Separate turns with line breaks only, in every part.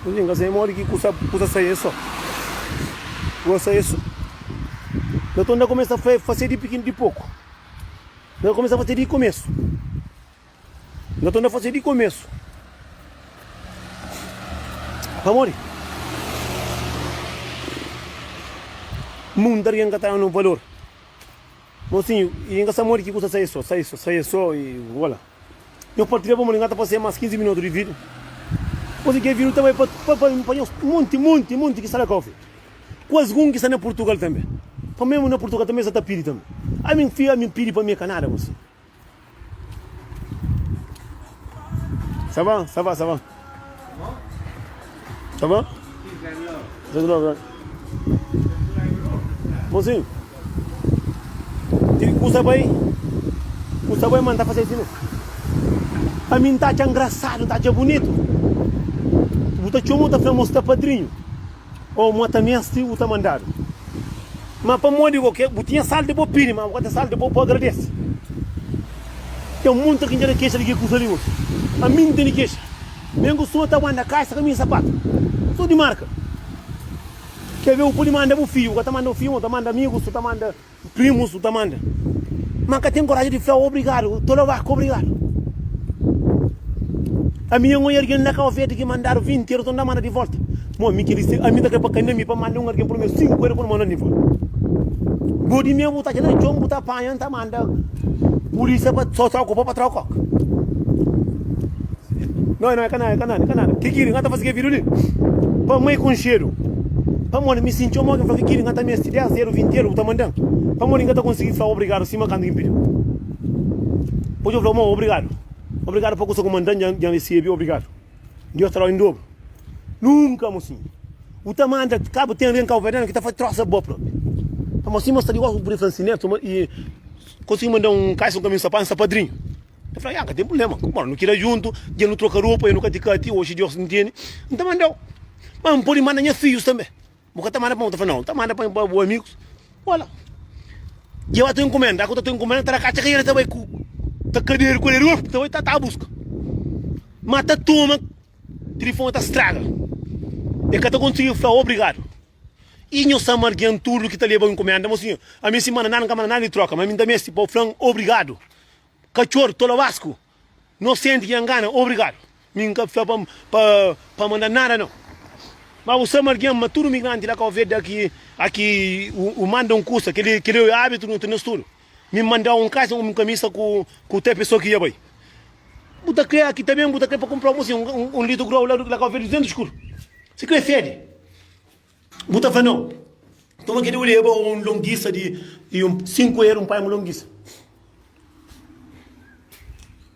Ninguém se mora que custa sair isso. Gosta isso. Então ainda começa a fazer de pequeno de pouco. Ainda começa a fazer de começo. Ainda estou a fazer de começo. Amor. Mundo alguém que está no valor. Mocinho, e ainda amor que custa sair só e voilà. Eu partilho para o fazer mais 15 minutos de vídeo. Você quer vir também para monte que está na coffee. Quase um que está na Portugal também. Para mesmo na Portugal também está pedi também. A minha filha me pede para minha canada, você. Ça va? Ça va? Ça va? Ça va? Mocinho, custa bem mandar fazer isso, né? A mim tá engraçado, tá bonito. Você chama o mostrar padrinho. Ou mata mestre, o tá mandado. Mas para mim digo que tinha sal de boa pini, mas agora sal de boa agradece. Tem muito que ainda queixa de que custa ali. A mim tem queixa. Mengo sua tá manda caixa com minha sapato. Sou de marca. Quer ver o poli manda o filho, tá manda o filho, tá manda amigos, tá manda primos, tá manda. Mas que tem coragem de falar obrigado, tô lá obrigado. A minha mulher que não quer ver que mandaram 20 euros, não manda de volta. Mo mi que disse, a minha tá para canemi para mandar alguém por meu 5 euros por mandar de volta. Bodi meu botar que não chom botar panha, tá manda. Polícia para só troco para troco. Não é canal. Que querem, tá fazendo vídeo ali. Para mãe com cheiro. Para mãe me sentiu mal que falou que querem, tá me 10 euros, 20 euros, tá mandando. Para mãe tá conseguir falar obrigado, cima quando impediu. Pode eu falar obrigado. Obrigado por você comandante, já recebeu, obrigado. Deus está lá em dobro. Nunca, mocinho. O tamanho da cabo tem alguém que está fazendo troça boa própria. A mocinha mostra de igual por francinete e consegui mandar um caixa, um caminho sapato, padrinho. Eu falei, que tem problema. Como não queira junto, já não troca roupa, eu nunca te cati, hoje Deus não entende. Então mandou. Mas não pode mandar meus filhos também. Porque tá mandando para outro, não, tá mandando para os amigos. Olha. E eu estou encomenda, eu estou encomenda, tá na caixa que ele também tá cadeiro com ele, então tá a busca. Mata toma, telefone tá estraga. É que eu conseguindo falar obrigado. E não sabe marcar tudo que tá levando encomenda, mocinho. A minha semana nada de troca, mas a mim também se pode falar obrigado. Cachorro, tola vasco. Não sente que engana, obrigado. Minha para mandar nada não. Mas você marca tudo migrante lá que eu vejo aqui o manda um custo, que ele é hábito no estudo. Me mandar um caixa, uma camisa com a pessoa que ia bem. Buta criar aqui também, buta criar para comprar um litro grau lá que eu vejo 200 escuro. Se quer fede. Buta fala não. Toma que ele leva um longuiça de 5 euros, um pai um longuiça.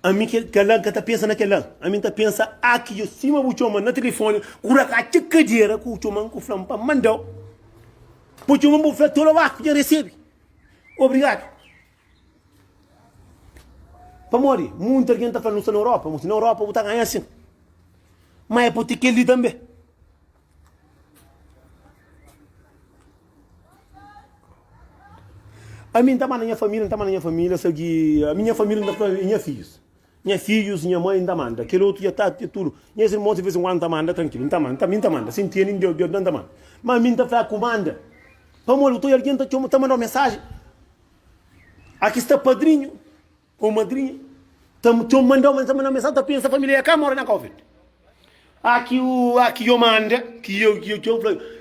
A mim que tá pensando naquela, a mim tá pensa aqui eu cima do choma no telefone, cura cá cadeira com o choma com flam para mandar. Porque o meu filho toda lá já recebe. Obrigado. Para morrer, muita gente está falando isso na Europa, mas na Europa você ganha assim. Mas é porque ele também. A mim está na minha família, sabe, a minha família não está minha filhos. Minha filhos, minha mãe ainda manda, aquele outro já está tudo. Minhas irmãs de vez em quando manda tranquilo, não manda, também manda, se entende, Deus não manda. Mas a mim está falando comanda. Para morrer, eu estou alguém está mandando uma mensagem. Aqui está padrinho. Ou madrinha, estão mandando uma mensagem para essa família cá mora na Covid. Aqui eu mando, que eu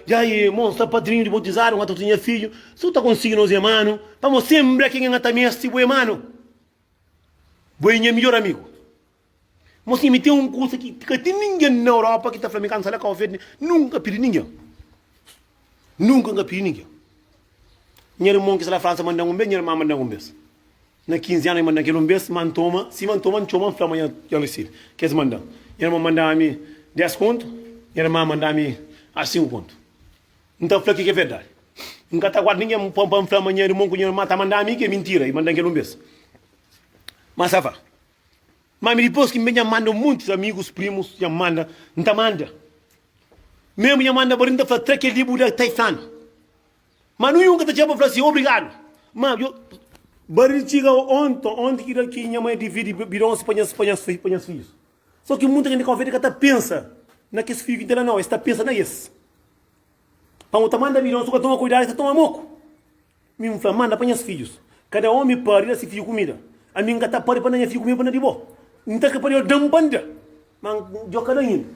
já é monstro padrinho de bautizar, um outro tinha filho, se tu está conseguindo os irmãos, vamos sempre quem é também esse bom irmão. Bom é melhor amigo. Mas se me tem um curso que tem ninguém na Europa que está falando cansado da Covid, nunca pedi ninguém. Nunca pedi ninguém. Minha irmã que está na França manda um beijo, minha irmã manda um beijo. Na 15 anos, manda aquele um beijo, mantoma, se mantoma, chama, flama, já recebe. Quer mandar? Minha irmã manda a mim 10 conto, minha irmã manda a mim a 5 conto. Então, fala que é verdade. Nunca está guardando ninguém, para flama, minha irmã, que minha irmã está mandando a mim, que é mentira, e manda aquele um beijo. Mas ça va. Mas depois que me manda muitos amigos, primos, já manda, não manda. Mesmo já manda, por exemplo, para que livro da Taifano. Mas não é um que está falando assim, obrigado. Mas eu, bari chega onde que minha mãe divide, virou os filhos. Só que muita gente confere que até pensa, na que esse filho inteira não, está pensa na esse. Para o tamanho da vida, não só toma cuidado, está toma moco. Me manda para os filhos. Cada homem pare esse filho comida. A mim gata pare para não filho comida para não de boa. Então que pare eu dam banda. Mas joga daí.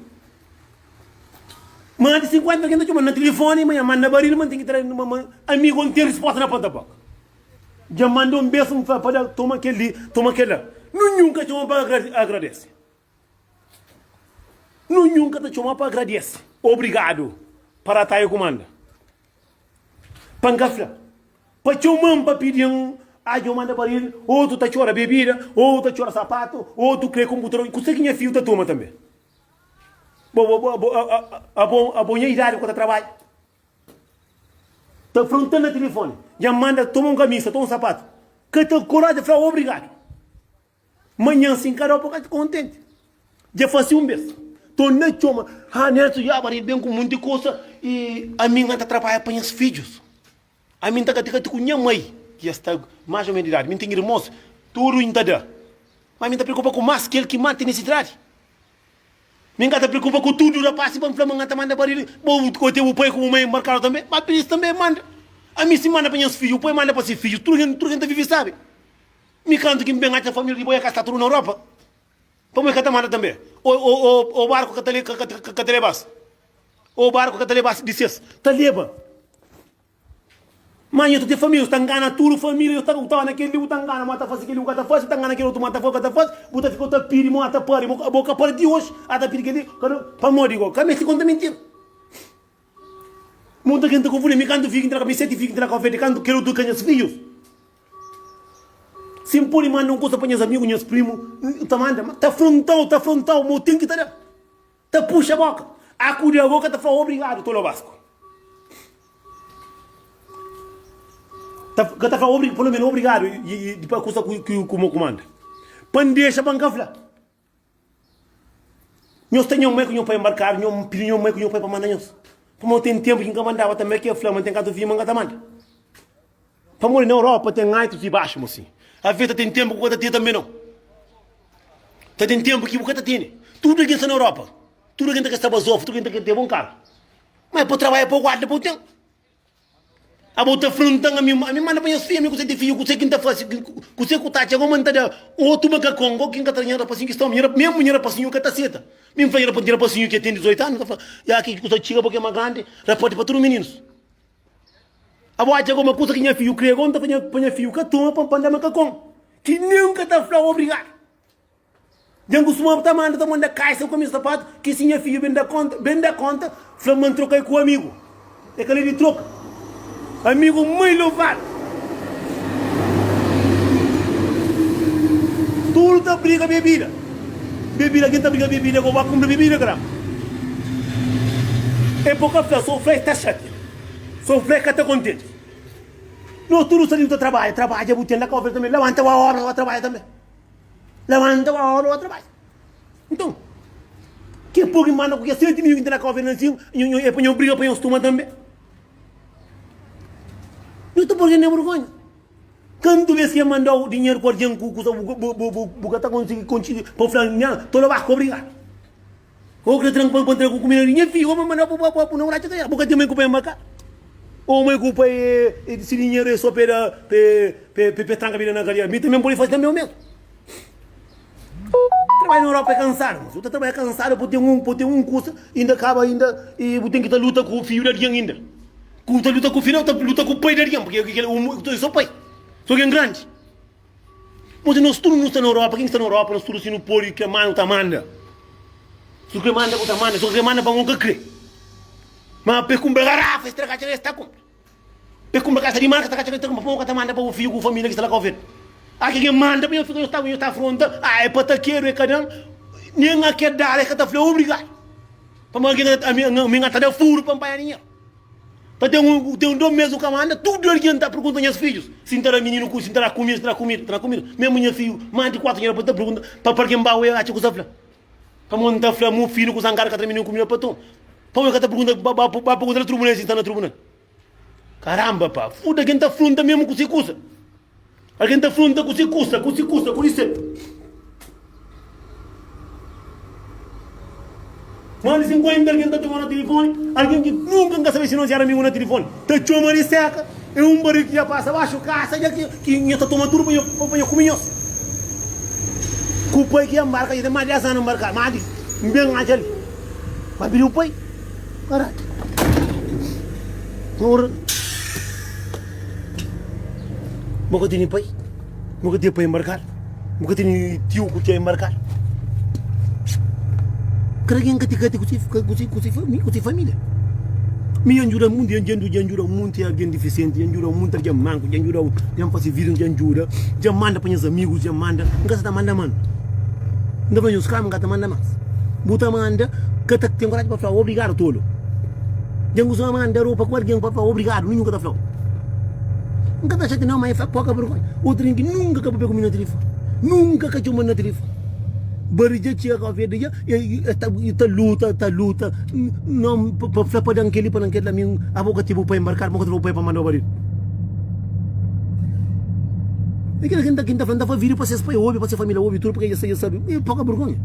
Manda 50 que não no telefone, mas manda baril, mas tem que trazer uma amigo não tem resposta na ponta boca. Já mandou um beijo para toma aquele, nunca chama para agradecer. Nunca te chama para agradecer. Obrigado para estar aí comanda. Pangafla. Para chamar para pedir eu manda para ele, ou tu tá chora bebida, ou tu chora sapato, ou tu crê computador. Você que é filho da turma também. A boa idade quando trabalha. Tá frontando o telefone. Já manda, toma uma camisa, toma um sapato. Que te coragem, fala obrigado. Manhã se encarou para ficar contente. Já fazia um beijo. Tô na chama. Nelson, já baril bem com muita coisa. E a minha tá trabalha para os filhos. A minha tá com minha mãe. Que está mais ou menos de idade. Minha tem irmãos. Tudo ainda dá. Mas minha tá preocupada com mais que ele que mata necessidade. Minha tá preocupada com tudo. Já passa para falar, minha manda baril. Bom, o pai com o mãe marcado também. Mas por isso também manda. A mim se manda para os filhos. O pai manda para os filhos. Tudo gente vive, sabe? Me canto que me bem a família de boia que está tudo na Europa. Para mim que manda também. O barco que te levas. O barco que te levas. Disse, te leva. Mas eu tenho família, eu engana tudo, família, eu estava naquele, eu engana, mata faz aquele, eu faz, eu engana aquele outro, mata faz, bota ficou tá piri, mata pari, a boca para de hoje, até piri que para morrer igual, como é que conta mentira? Muita gente confunde, me canto fica, me sete fica, entrar café, canto quero tu canhas filhos. Se impor manda não custa para meus amigos, meus primos, tá manda, tá frontal, meu tem que tá puxa a boca, acude a boca, tá falando obrigado, tô no Vasco. Tá falando pelo menos obrigado e depois custa que o comanda. Pandeja bancafla. Nós temos mãe que não para embarcar, nós pilhamos mãe que não para mandar nós. Como tem tempo que não mandava também que a flama tem que vir manga manda. Para morrer na Europa tem alto e baixo assim. A vida tem tempo que você tem também não. Tem tempo que você tem. Tudo que está na Europa, tudo que está basofo, tudo que tem bom carro. Mas para trabalhar para o guarda para o tempo. A bota frontando a mim manda para os filhos, você tem filho, você que está fazendo, você que está chegando a mandar outro maca Congo, quem está treinando para assim que está mesmo mulher para assim que está certa, mesmo fazer para tirar para assim que tem 18 anos, já aqui que você chega porque é mais grande, repórter para todos os meninos. A boa chegou uma coisa que minha filho criou, então para minha filho que toma para mandar maca Congo, que nunca está falando obrigado. Já costuma estar mandando caixa com o sapato, que se minha filho vem da conta, flamando trocar com o amigo, é que ele troca. Amigo muito louvado. Tudo tá briga bebida. Bebida, quem tá briga bebida, eu vou comprar bebida, cara. É pouca fé, sou fé, tá chato. Sou fé que tá contente. Não, tudo saiu do trabalho, trabalha, botando na cofre também. Levanta uma hora, vai trabalhar também. Levanta uma hora, vai trabalhar. Então, que pouco manda, porque 7 mil que tem na cofre, eu ponho briga para eu estudar também. Eu estou perdendo vergonha. Quando tu vês que mandar o dinheiro para o Janku, você está conseguindo, para falar, não, estou lá para obrigado. Ou que tranquilo para com comida, ninguém viu, mas mandar para não racha ganhar, porque tem uma culpa em maca. Ou uma culpa é esse dinheiro é só para trancar a vida na carreira. Me também pode fazer também o mesmo. Trabalho na Europa é cansado, mas você trabalha cansado, porque tem um curso, ainda acaba, e você tem que estar luta com o filho da ainda. Quando luta com o filho, luta com o pai da Riam, porque eu sou pai. Sou alguém grande. Mas nós tudo não está na Europa, quem está na Europa, nós tudo assim no poli que a mano está manda. Se o que manda, o que manda, se o que manda para um que crê. Mas para comprar garrafa, estragar a está com. Para comprar casa de marca, está com uma pouca manda para o filho com a família que está lá com o filho. Aqui quem manda, eu estou fronta, é para taqueiro, é cadão. Ninguém quer dar, é que está falando obrigado. Para a minha está furo para pagar dinheiro. Tem um 2 meses o que manda, tudo ele está perguntando aos filhos. Se não terá menino, se não terá comida, se terá comida. Mesmo minha filho, mais de 4 anos para perguntar, para quem vai eu acho que você fala. Para montar fala, meu filho, que os angares que terminam comida para tu. Para eu que está perguntando, para perguntar na tribuna, se está na tribuna. Caramba, pá, fuda quem está fronta mesmo com se custa. Alguém está fronta com se custa, com isso. Mano, 50 alguém está tomando telefone, alguém que nunca quer saber se não era amigo no telefone. Tá chama de seca, é um barulho que já passa abaixo, caça, que está tomando tudo para eu comer. O pai que embarca, já tem mais de 10 anos embarcar, mas bem lá ali. Mas viu o pai? Caralho. Ora. Nunca tinha pai. Nunca tinha pai embarcar. Nunca tinha tio que tinha embarcar. Kerajaan ketika kusi família. Mi anjura muito, anjura muito alguém deficiente, anjura muito alguém manco, anjura yang pasti vírus, anjura, já manda para os amigos, já manda, nunca se manda mano. Não vai os caras nunca manda mais. Buta manda, que tem coragem para falar obrigado tolo. Yang usa manda roupa com alguém para falar obrigado, nunca tá falando. Nunca tá chateado não, mas é pouca vergonha. Outro que nunca acabou comigo na telefone, nunca cachou na telefone. Berja cia kau fede ya, ita luta, não para padang keli la ming, abo katibu pa embarcar, mo katibu pa pamando bari. E que quinta frente foi vir para ser pai ouve, para ser família ouve tudo porque já sabe, é pouca vergonha.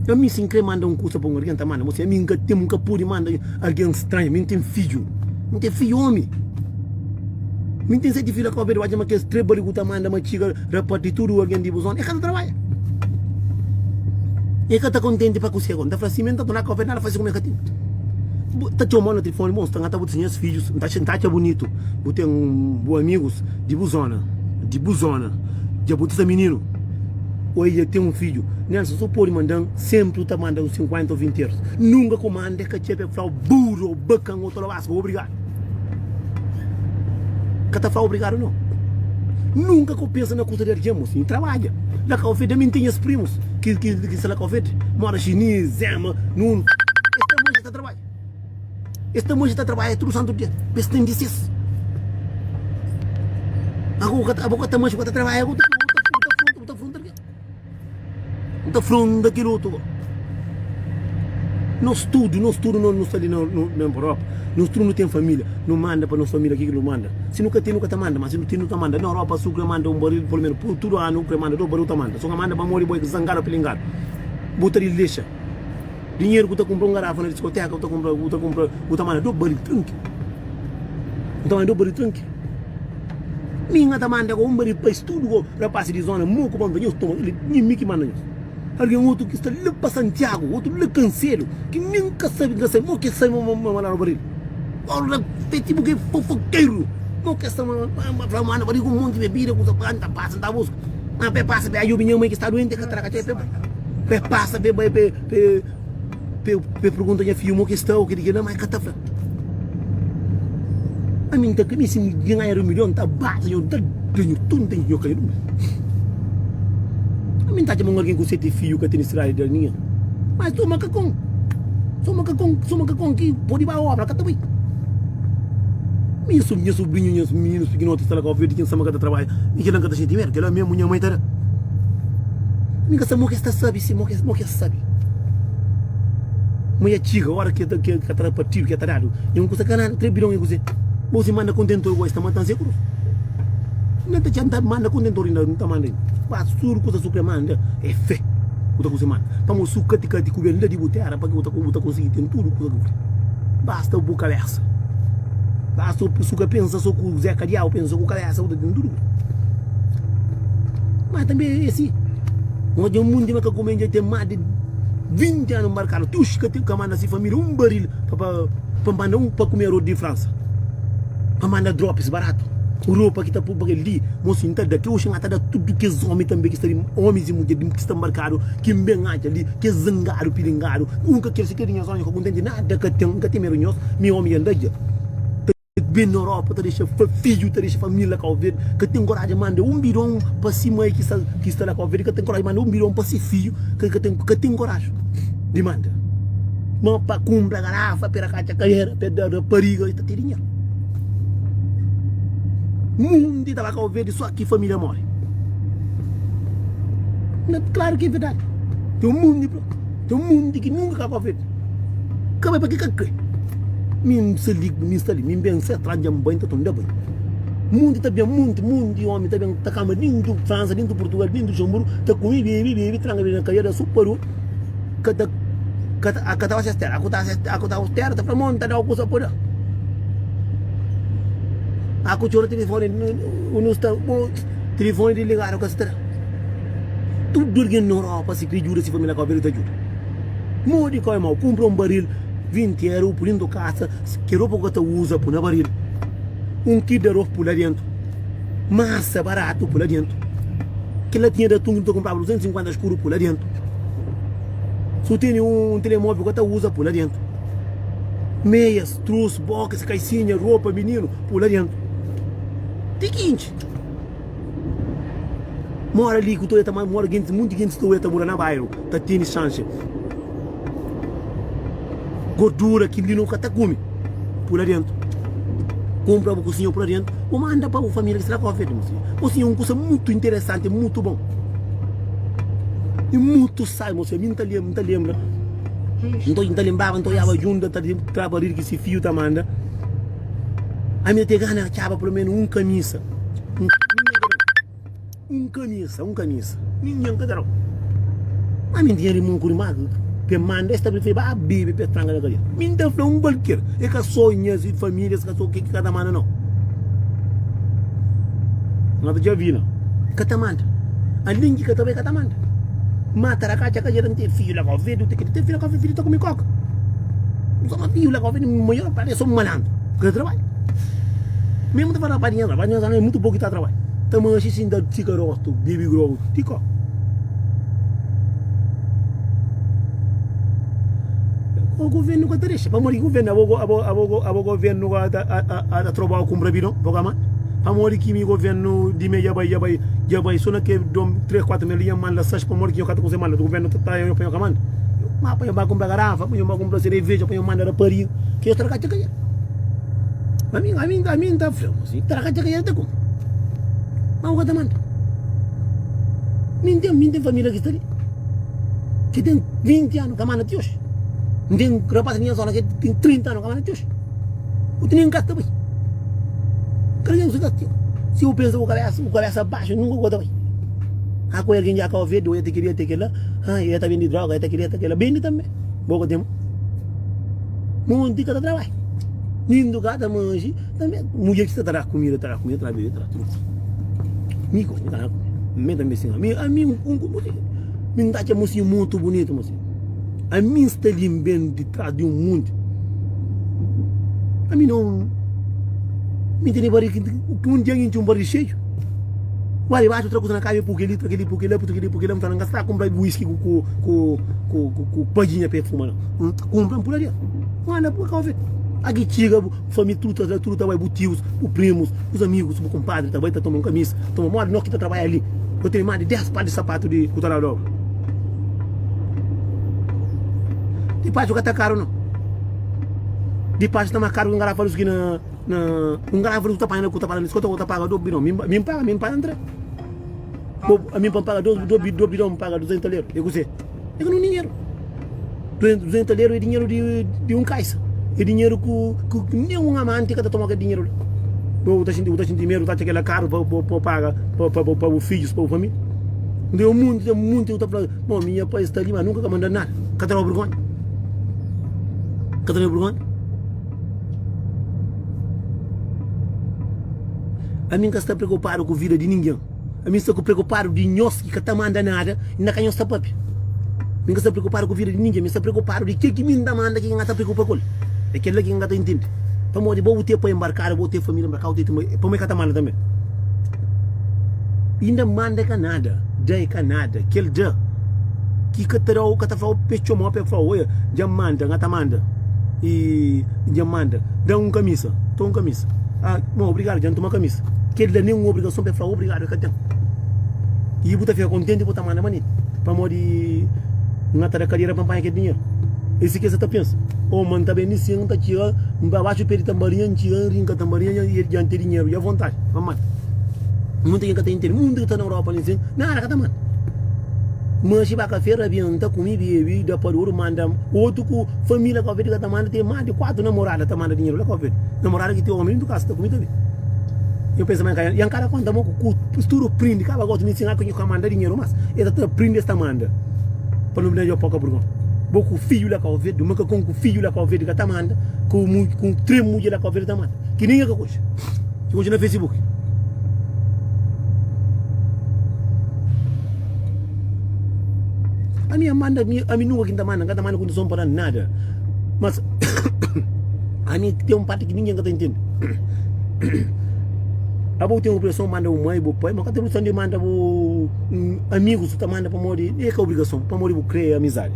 Eu me sin manda curso para alguém tá manda, você me tem um capuri manda alguém estranho, me tem filho homem. Me tem sete filha kau fede, wajar mas que trabalho que tá manda, mas chiga repartir tudo alguém de busão, é cada trabalho. E que está contente para conseguir agora. Está falando assim, não está na coisa, nada faz como é que tem. Está chamando no telefone, bom, está botando os filhos, está bonito. Botei bons amigos de Buzona, já botei esse menino. Hoje já tem um filho. Nelson, só pode mandar, sempre está mandando 50 ou 20 euros. Nunca comanda que a falar burro, bacana, ou toda vez, obrigado. Que está falando obrigado, não. Nunca que eu penso na coisa de argemos, assim, trabalha. Lá que eu vejo, também tem os primos, que se lá que eu vejo, mora chinês, zema, nuno. Esta moça está a trabalhar. Esta moça está a trabalhar, tudo santo dia. Pensa tem 16. Agora, esta moça está a trabalhar, agora está frente daquilo outro. Nós estudo, não está ali na Europa. Nós tudo não tem família, não manda para nossa família aqui que não manda. Se nunca tem, nunca tá manda, mas se não tem, não tá manda. Na Europa, se o manda baril, pelo menos, por tudo ano, o manda, do baril tá manda. Só que manda para morrer, boi, zangado, pelingado. Bota ele deixa. Dinheiro que tu comprou garrafa na discoteca, tu compra, manda, do baril, tranque. Então, é do baril, tranque. Minha tá manda, com baril, para estudo, rapaz de zona, muito bom, eu estou, nem que manda isso. Alguém outro que está lá para Santiago, outro lá Cancelo, que nunca sabe, não quer saber mandar no baril. Olha, tem tipo que fofoqueiro. Não quer saber, mandar baril com um monte de bebida, com os plantas, passa, tá busca. Mas passa, aí o minha mãe que está doente, que traga, passa, pergunta minha filha, que está, o que diga, mas que tá falando. A mim, tá que me se ganhar 1 milhão, tá bate, eu tenho tudo, tenho que ir. Minta cuma alguém com 7 filhos que tem estrada de linha. Mas sou macacão que pode ir a obra, que também. Minha sobrinha, minhas meninos pequenos estão lá com a vida, quem sabe que trabalha, e que não canta sentimento, que ela mesmo minha mãe tá. Ninguém sabe o que está sabe, se o que sabe. Mulher chica, a hora que está partido, que está dado, e um coisa canal, 3 bilhões que você manda contentor igual, está matando seguro. Não está jantar, manda contentor ainda, não está mandando. Pasur coisa supremanda é fé. O que você manda. Para o suco que te cobre de botear para que o conseguir ter tudo coisa. Basta o boca versa. Basta o suco pensa só com o Zé Carial, pensa com o cara saúde tem tudo. Mas também é assim. Onde o mundo que come já tem mais de 20 anos marcado. Tu que tem que mandar se família baril para mandar para comer o de França. Para mandar drops barato. Europa que está por ali, moço, então daqui hoje não está tudo que os homens também que estão homens e mulheres que estão marcados, que bem ali, que zangado, pilingado, nunca quer se querem as homens com nada que tem meronhos, meu homem anda já. Bem na Europa, tá deixa filho, tá deixa família com ver, que tem coragem de mandar 1 bilhão para cima que está lá com ver, que tem coragem de mandar 1 bilhão para si filho, que tem coragem de mandar. Mas para comprar garrafa, para cá, carreira, para pariga, está tirinha. Mundo estava com ver só aqui família morre. Claro que é verdade. Tem um mundo que nunca acaba ver. Acaba para que me se liga, me está ali, me bem se atrás de banho, tá tudo bem. Mundo está bem, mundo de homem está bem, tá cama dentro França, dentro Portugal, dentro Jamuru, tá comigo, bebe, tranca bem na carreira, superou. Kata wasa stera, aku tahu stera tapi monta da aku sapoda. Aku curi telefone unusta telefone di ligaram com a stera. Tudo que não Europa se cria se família com a verita jura. Modi coi mal, compra barril 20 € por indo casa, que roupa que tu usa por na barril. Kit de roupa por lá dentro. Massa barato por lá dentro. Que ela tinha de tu comprava 250 escuro por lá dentro. Se tem telemóvel que tu usa por lá dentro. Meias, trouxe, box, caicinha, roupa, menino, por lá dentro. Seguinte. Mora ali que tu ia tomar, mora muito gente tu ia tomar na bairro, tá tendo chance. Gordura que ele nunca tá come, por lá dentro. Compra o cozinho por lá dentro, ou manda para a família que será que vai fazer. O cozinho é uma coisa muito interessante, muito bom. E muito sai, moça, me não lembra. Não lembrava, não ia junto, tá trabalhando que se fio tá manda. A minha te gana chava pelo menos camisa. Camisa. Ninguém que dará. A minha dinheiro muito curmado. Que manda esta vez vai beber para trangar ali. Minta foi qualquer. É que sonhos e famílias que só que cada mana não. Nada já vi não. Cada manda. A linha que também cada manda. Mata a caixa que já não tem filho lá com filho, tem que ter filho com filho tá com coca. Só uma filho lá com filho maior parece um malandro. Que trabalho. Mesmo tá falando para é muito pouco que tá trabalho. Também assim sim da cigaroto, baby grow, tico. O governo que deixa, para morrer o governo, o governo a trabalhar com o Brabino, bogama. Para morrer que o governo de meia já vai só que dom 3-4 milhões manda sas para morrer que eu quero coisa manda, o governo tá eu para comando. Mas para eu vai comprar garrafa, para eu vai comprar cerveja, para eu mandar a Paris, que eu traga que a mim tá frio, assim, traga que tá com. Mas o que tá manda? Minha família que está ali, que tem 20 anos que manda hoje. Não tem rapaz minha zona que tem 30 anos que manda hoje. O tem gasta bem. Querem se gastar. Se eu penso o cabeça baixo, nunca gosta bem. A coisa que já acabou vendo, eu queria ter aquela, eu tá vendo droga, eu queria ter aquela, bem também. Boa tempo. Muito de cada trabalho. Nindo cada manche, também. Mulher que está comida, tá bebida, tá tudo. Mico, me também sim. A mim me dá que mocinho muito bonito, mocinho. A mim está bem de trás de mundo. A mim não me tem barriga que um dia tem barriga cheio. Vai baixo outra coisa na casa porque ele não tá gastar comprar whisky com paginha perfumada. Compram por ali. Manda por causa. Aqui chega, família tudo vai tios, os primos, os amigos, o compadre, também tá tomando camisa, toma mora, nós que tá trabalhando ali. Eu tenho mais de 10 pares de sapato de cutarador. De parte o que tá caro não. De parte tá mais caro que um garrafa aqui um garrafa que tá pagando que tá pagando, escuta o tá pagando do bidão, me paga André. A mim paga do bidão, me paga 200 euros. Eu sei. Eu não dinheiro. 200 euros é dinheiro de um caixa. É dinheiro que nenhum amante que está tomando dinheiro. O dinheiro está aquela caro para pagar para os filhos, para a família. Tem muito, eu estou falando, bom, minha pai está ali, mas nunca manda nada. Cadê o vergonha? A mim que está preocupado com a vida de ninguém. A mim está preocupado de nós que está mandando nada e não canhão está papi. A mim está preocupado com a vida de ninguém. A mim está preocupado de que me manda que não está preocupado com ele. É aquele que não está entendendo. Para morrer, vou ter para embarcar, vou ter família embarcar, vou ter para me catar manda também. Ainda manda que nada, daí que nada, aquele dia que terá o que está falando pecho mal para falar, já manda, gata manda e já manda, dá camisa, toma camisa. Ah, não obrigado, já não toma camisa. Que ele nem uma obrigação para falar obrigado, que tem. E você fica contente e você manda manito, para morrer, não terá carreira para pagar aquele dinheiro. Esse que você está pensando. O mano está bem nisso, não está tirando, abaixo pelo tambarinha, tirando, rinca tambarinha e já tem dinheiro, e à vontade, vamos. Muita gente que tem dinheiro, muita gente que está na Europa, nada, cada mano. Mas se vai a feira, está comigo, bebida, para o manda, outro com família que a vida está mandando, tem mais de 4 namoradas que mandando dinheiro lá com a vida. Namorada que tem homem do caso, está comigo também. Eu penso, mas e a cara quando estamos com o estudo prende, cada gosto de ensinar que eu mando dinheiro, mas ele está prende esta manda. Para não me dar pouca burgão. Vou com o filho lá Cabo Verde, mas com o filho lá Cabo Verde que tá manda, com 3 mulheres lá Cabo Verde tá manda. Que nem é que coisa. Que hoje no Facebook. A minha manda, a minha nunca quinta manda, cada manda condição para nada. Mas a minha tem parte que ninguém está entendendo. A boa tem uma obrigação manda o mãe, o pai, mas cada pessoa manda o amigos, você manda para morrer, é que é obrigação, para morrer, criar amizade.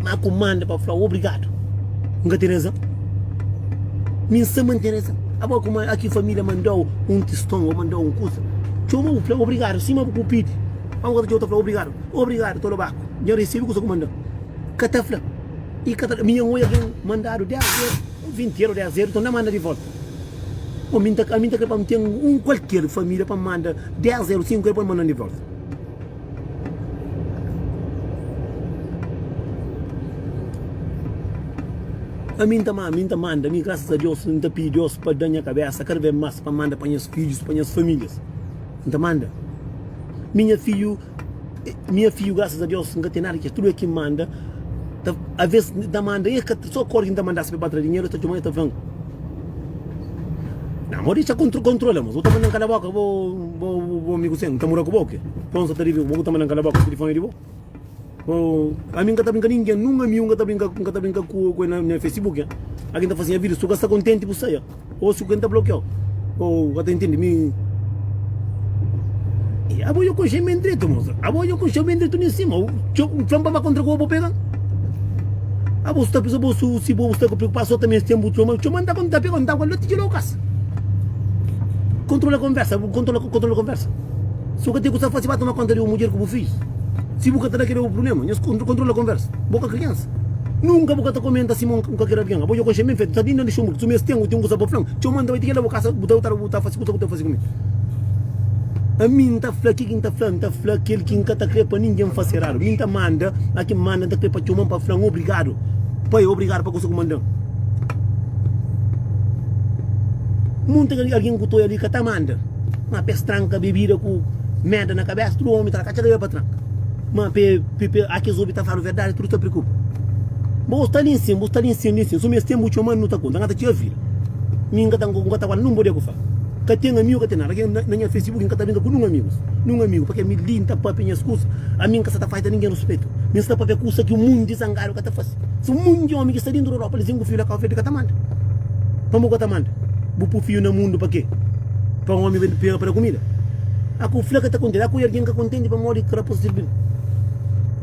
Mas comanda para falar obrigado. Nunca tem razão. Minha sama tem razão. A boa como aqui a família mandou um testão ou mandou um curso. Chama o falar obrigado, cima para o pedido. Vamos falar falar obrigado, obrigado, todo baco. Eu recebo o que eu mando. Catafla. E minha mãe mandaram 10 euros, 20 euros, 10 euros, então não manda de volta. A mim está para ter qualquer família para mandar 10 euros, 5 euros para mandar de volta. A mim tá manda, graças a Deus, não está pedindo Deus para dar minha cabeça, cada vez mais para mandar para meus filhos, para minhas famílias. Não manda. Minha filho, graças a Deus, não tem nada que tudo é que manda. Às vezes, da manda, só corre que manda para trás dinheiro, está tomando, está falando. Não, mas deixa controla, mas eu estou mandando cada boca, vou amigo sem, está morando com boca. Então, você está vou estar mandando cada boca, o telefone de boca. A mim não está brincando ninguém, nunca me está brincando com no Facebook. A quem está fazendo vídeo, se você está contente, você sai. Ou se alguém está bloqueado. Ou até entende, me. A boa eu conheço meu direito, moça. A boa eu conheço meu direito em cima. O Trump vai contra o que eu vou pegar. A boa está pensando, se você está preocupado só também esse tempo, o Trump está pegando, está com te tirou o caça. Controla a conversa, controla a conversa. Se o que tem que fazer, vai tomar conta de uma mulher que eu fiz. Se você está querendo o problema, controla a conversa. Boca criança. Nunca você comenta assim com qualquer alguém. A boa eu conheço meu feito, está dentro de chumbo. Se o mês tem um coisa para falar, eu mando vai ter que ir lá para casa, botar fazer o que eu fazer comigo. A mim está falando, quem está falando, aquele que não está querendo para ninguém fazer raro. Mim está manda, aqui manda, está querendo para chamar para falar, obrigado. Pai, obrigado para você comandar. Muita alguém que estou ali que está manda. Uma peça tranca, bebida com merda na cabeça, todo homem está cá, chega para tranca. Mas aqui os homens estão falando verdade, tudo se preocupa. Você está ali em cima, se o mês tem muito chamando, não está conta, não está te ouvir. Mim que está com não pode falar. Que tem amigo que tem nada, na minha Facebook que está vindo com um amigo, porque me linda para minhas coisas, a mim que está fazendo ninguém respeito, me está para ver coisa que o mundo desangaram que está fazendo, se o mundo de homem que está dentro da Europa, eles têm que filho Cabo Verde que está manda, como que está manda, vou fio no mundo para quê? Para um homem para comida, a conflita que está contente, a coisa alguém que contente para morrer que era possível,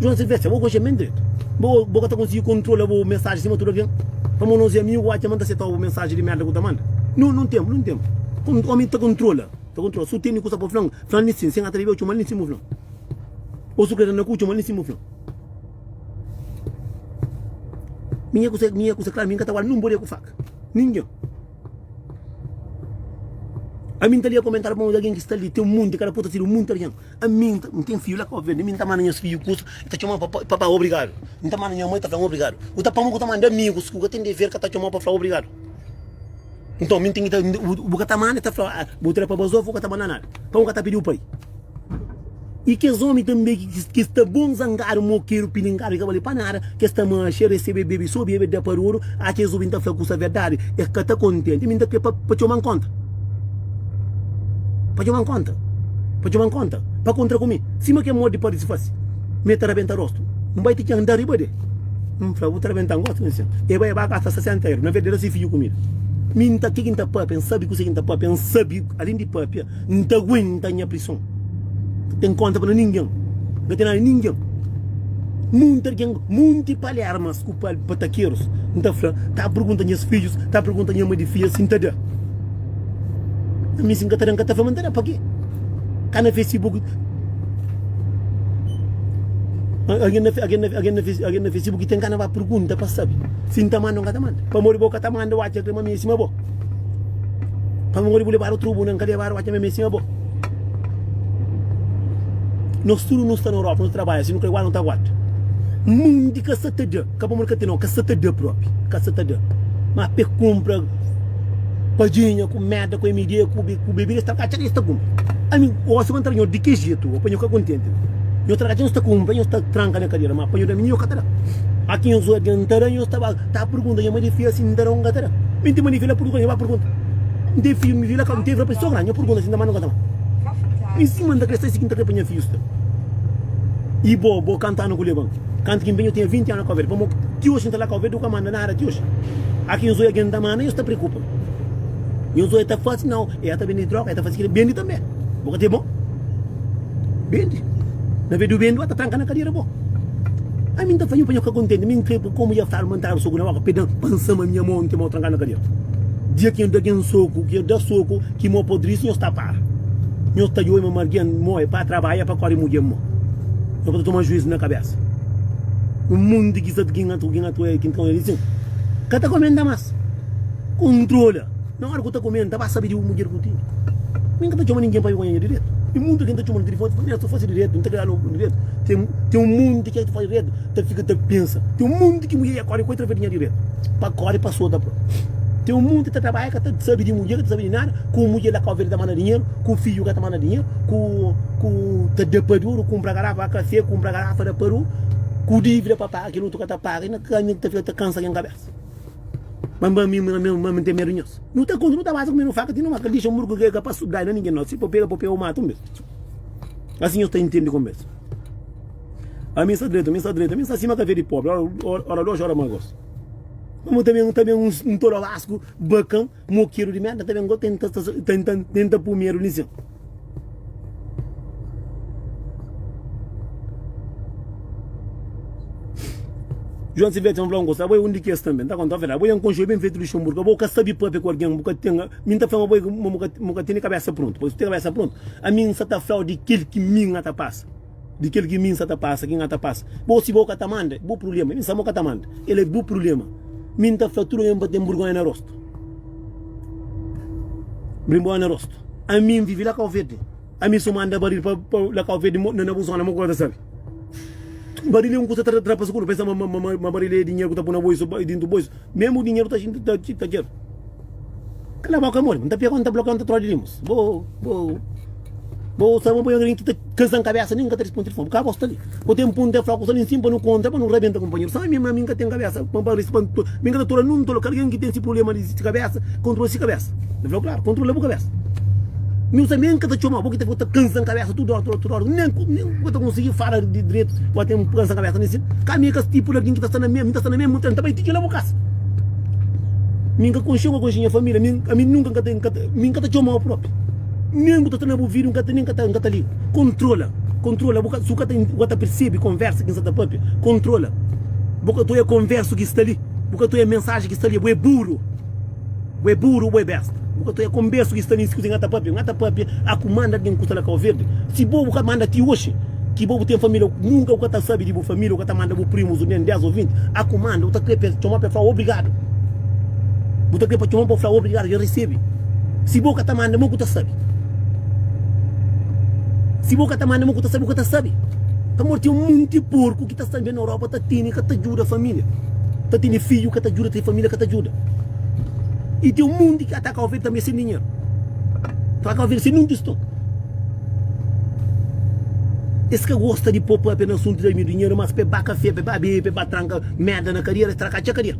João Silvestre, vou conhecer meu direito, vou estar conseguindo controlar a mensagem em cima de tudo alguém, para não dizer amigo, vai te mandar se tal mensagem de merda que está manda, não temos. O homem está controla. Se o técnico está para falar nisso, sem atrever o chumar nisso, não. Ou se o cara não curte, chumar nisso, não. Minha coisa, claro, minha catawala não pode com faca. Ninguém. A mim está ali a comentar para alguém que está ali, tem um mundo, cara puta, tira um mundo, a mim não tem filho lá que eu vejo, a mim está mandando os filhos, está chamando para obrigado. Não está mandando minha mãe, está falando obrigado. O está mandando amigos, que tem de ver que está chamando para falar obrigado. Então, mim tem que o catamana está falando, vou tirar para bazou, vou catamana nada. Para um catar pediu o pai. E que os homens também que está bom zangar o moqueiro, pilingar, que vale para nada, que está mancha, receber bebê, só bebê de paruro, a que os homens estão falando com a verdade, é que está contente, mim está para tomar conta. Para tomar conta, para contra comigo. Se me quer morrer, pode se fazer. Me arrebenta rosto. Não vai ter que andar riba de. Não vou arrebentar gosto, assim. E vai gastar 60 euros, na verdade, se filho comigo. Minta que quem está papi, sabe que você quem está papi, sabe, além de papi, não está aguenta a prisão. Tem conta para ninguém, não tem nada ninguém. Muitos palharmas com pataqueiros, não está falando, está perguntando aos filhos, está perguntando a mãe de filha, assim está dando. A mim, se não está falando, para quê? Cá no Facebook, alguém no Facebook tem cara pergunta para saber. Se não manda, não está manda. Para morrer boca está manda, o acha que é cima boa. Para morrer levar o trubo, não quer levar o acha que é cima boa. Nós tudo não está na Europa, não trabalha, se não quer igual não está guarda. Mundo de caçata de, acabou de ter não, caçata de próprio, caçata de. Mas per compra padinha com merda, com MD, com bebida, está cá, está com. A mim, o osso vai entrar de que jeito, eu ponho que contente. Eu trago está com, eu está tranca na cadeira, mas ponho da minha cadeira. Aqui eu sou de Antaran, eu estava a pergunta, eu me defia assim, Antaran, Gatara. Me tem manifila pergunta, eu pergunta. Defio me vila, não teve para pessoa grande, eu pergunta assim, da mano Gatama. Em cima da crescente seguinte, que apanha fios. E bo cantando com o Levan. Canto que bem eu tinha 20 anos com a ver. Vamos que hoje está lá com a ver do que manda na área de hoje. Aqui eu sou alguém da mana, eu estou preocupado. Eu sou está fácil não, é até bem droga, é até fácil bem também. Boca ter bom. Bem. Na vez do bem do até tranca na cadeira bom. A mim tá fazendo para eu ficar contente, me entrego como ia estar montar o soco na hora, pedando, pensando a minha mão, que eu trancar na cadeira. Dia que eu dei um soco, que eu dei soco, que eu podríssimo eu está para. Eu estou eu e meu marido morre para trabalhar para correr mulher mo. Eu vou tomar juízo na cabeça. O mundo que está aqui é que então ele diz, cada comenda mais. Controla. Na hora que eu tô comendo, tá para saber de uma mulher que eu tenho. Ninguém está chamando ninguém para eu ganhar direito. E o mundo que está chamando telefone, se fosse direito, não está ganhando direito. Tem um mundo que faz direito, tu fica, tu pensa. Tem um mundo que mulher corre com outra vez direito. Para correr, passou da prova. Tem um mundo que trabalha, que tu sabe de mulher, que tu sabe de nada, com mulher lá que a manda dinheiro, com o filho que manda dinheiro, com de paduro, compra garrafa de café, compra garrafa de peru, com dívida para pagar, aquilo que tu paga, e na caminho tu cansa em cabeça. Mas me tem medo nisso. Não está contra, não está mais comendo faca, tem uma que deixa um murgo que é capaz de ganhar ninguém, não. Se papel, o mato mesmo. Assim eu estou entendendo como é. A minha está direita, a minha está acima da de pobre, ora dois, ora magos. Como também um toro lasco, bacão, moqueiro de merda, também tenta pôr dinheiro nisso. João Silvestre é um blanco, sabe? Eu indiquei isso também, tá quando tá vendo? Eu conheço bem feito Luxemburgo, eu vou saber para ver com alguém, porque tenho, minha fama eu tenho cabeça pronta, pois tem cabeça pronta. A minha está fraude de aquele que minha tá passa. De aquele que minha tá passa, quem tá passa. Bom, se boca tá manda, bom problema, minha sama tá manda. Ele é bom problema. Minha tá fratura em Batemburgo na rosto. Brimbo na rosto. A minha vive lá com o verde. A minha só manda baril para lá com o verde na busona, não gosta sabe. Baril é um custa trapa seguro, pensa uma baril é dinheiro que tá pondo na bolsa, dentro do bolso. Mesmo o dinheiro tá aqui. Cala a boca, amor, não tá pegando, tá bloqueando, tá trolhando. Vou sabe uma boia que tá cansando a cabeça, ninguém tá respondendo telefone. Acabou ali. Vou ter um ponto de fraco, só em cima, não conta, para não rebenta companheiro. Sabe minha minha tem cabeça, para responder. Minha tá toda não toda, alguém que tem esse problema de cabeça, controla essa cabeça. Deve claro, controla a cabeça. Meu também que tá chamando, porque tá cansando a cabeça toda hora. Nem vou conseguir falar de direito, vou ter um cansando a cabeça nesse. Caminha que esse tipo de alguém que tá na mesma, também tem que ir lá para casa. Minha consciência família, a mim nunca minha tá chamando próprio. Nem botar na vídeo, nem cata ali. Controla. Se o cara percebe, conversa com essa própria, controla. Porque tu é conversa que está ali. Porque tu é mensagem que está ali. É burro, é besta. Porque tu é conversa que está ali. Se tu ngata própria, a comanda alguém custa lá com o verde. Se bobo que manda ti hoje, que bobo tem família, nunca o cara sabe de boa família, o cara manda o primo, os 10 ou 20, a comanda, o cara quer chamar para falar obrigado. O cara quer chamar para falar obrigado, já recebe. Se bobo que manda, não que sabe. Se boca tá mandando, o que tá sabe. Amor, tem um monte de porco que tá sabendo na Europa, tá tendo que te ajuda a família. Tá tendo filho que te ajuda, tem família que te ajuda. E tem um monte que ataca o velho também sem dinheiro. Ataca o velho sem nenhum distante. Esse que gosta de pôr apenas assunto de dinheiro, mas pegar café, pegar bebê, pegar tranca, merda na carreira, estragar a carreira.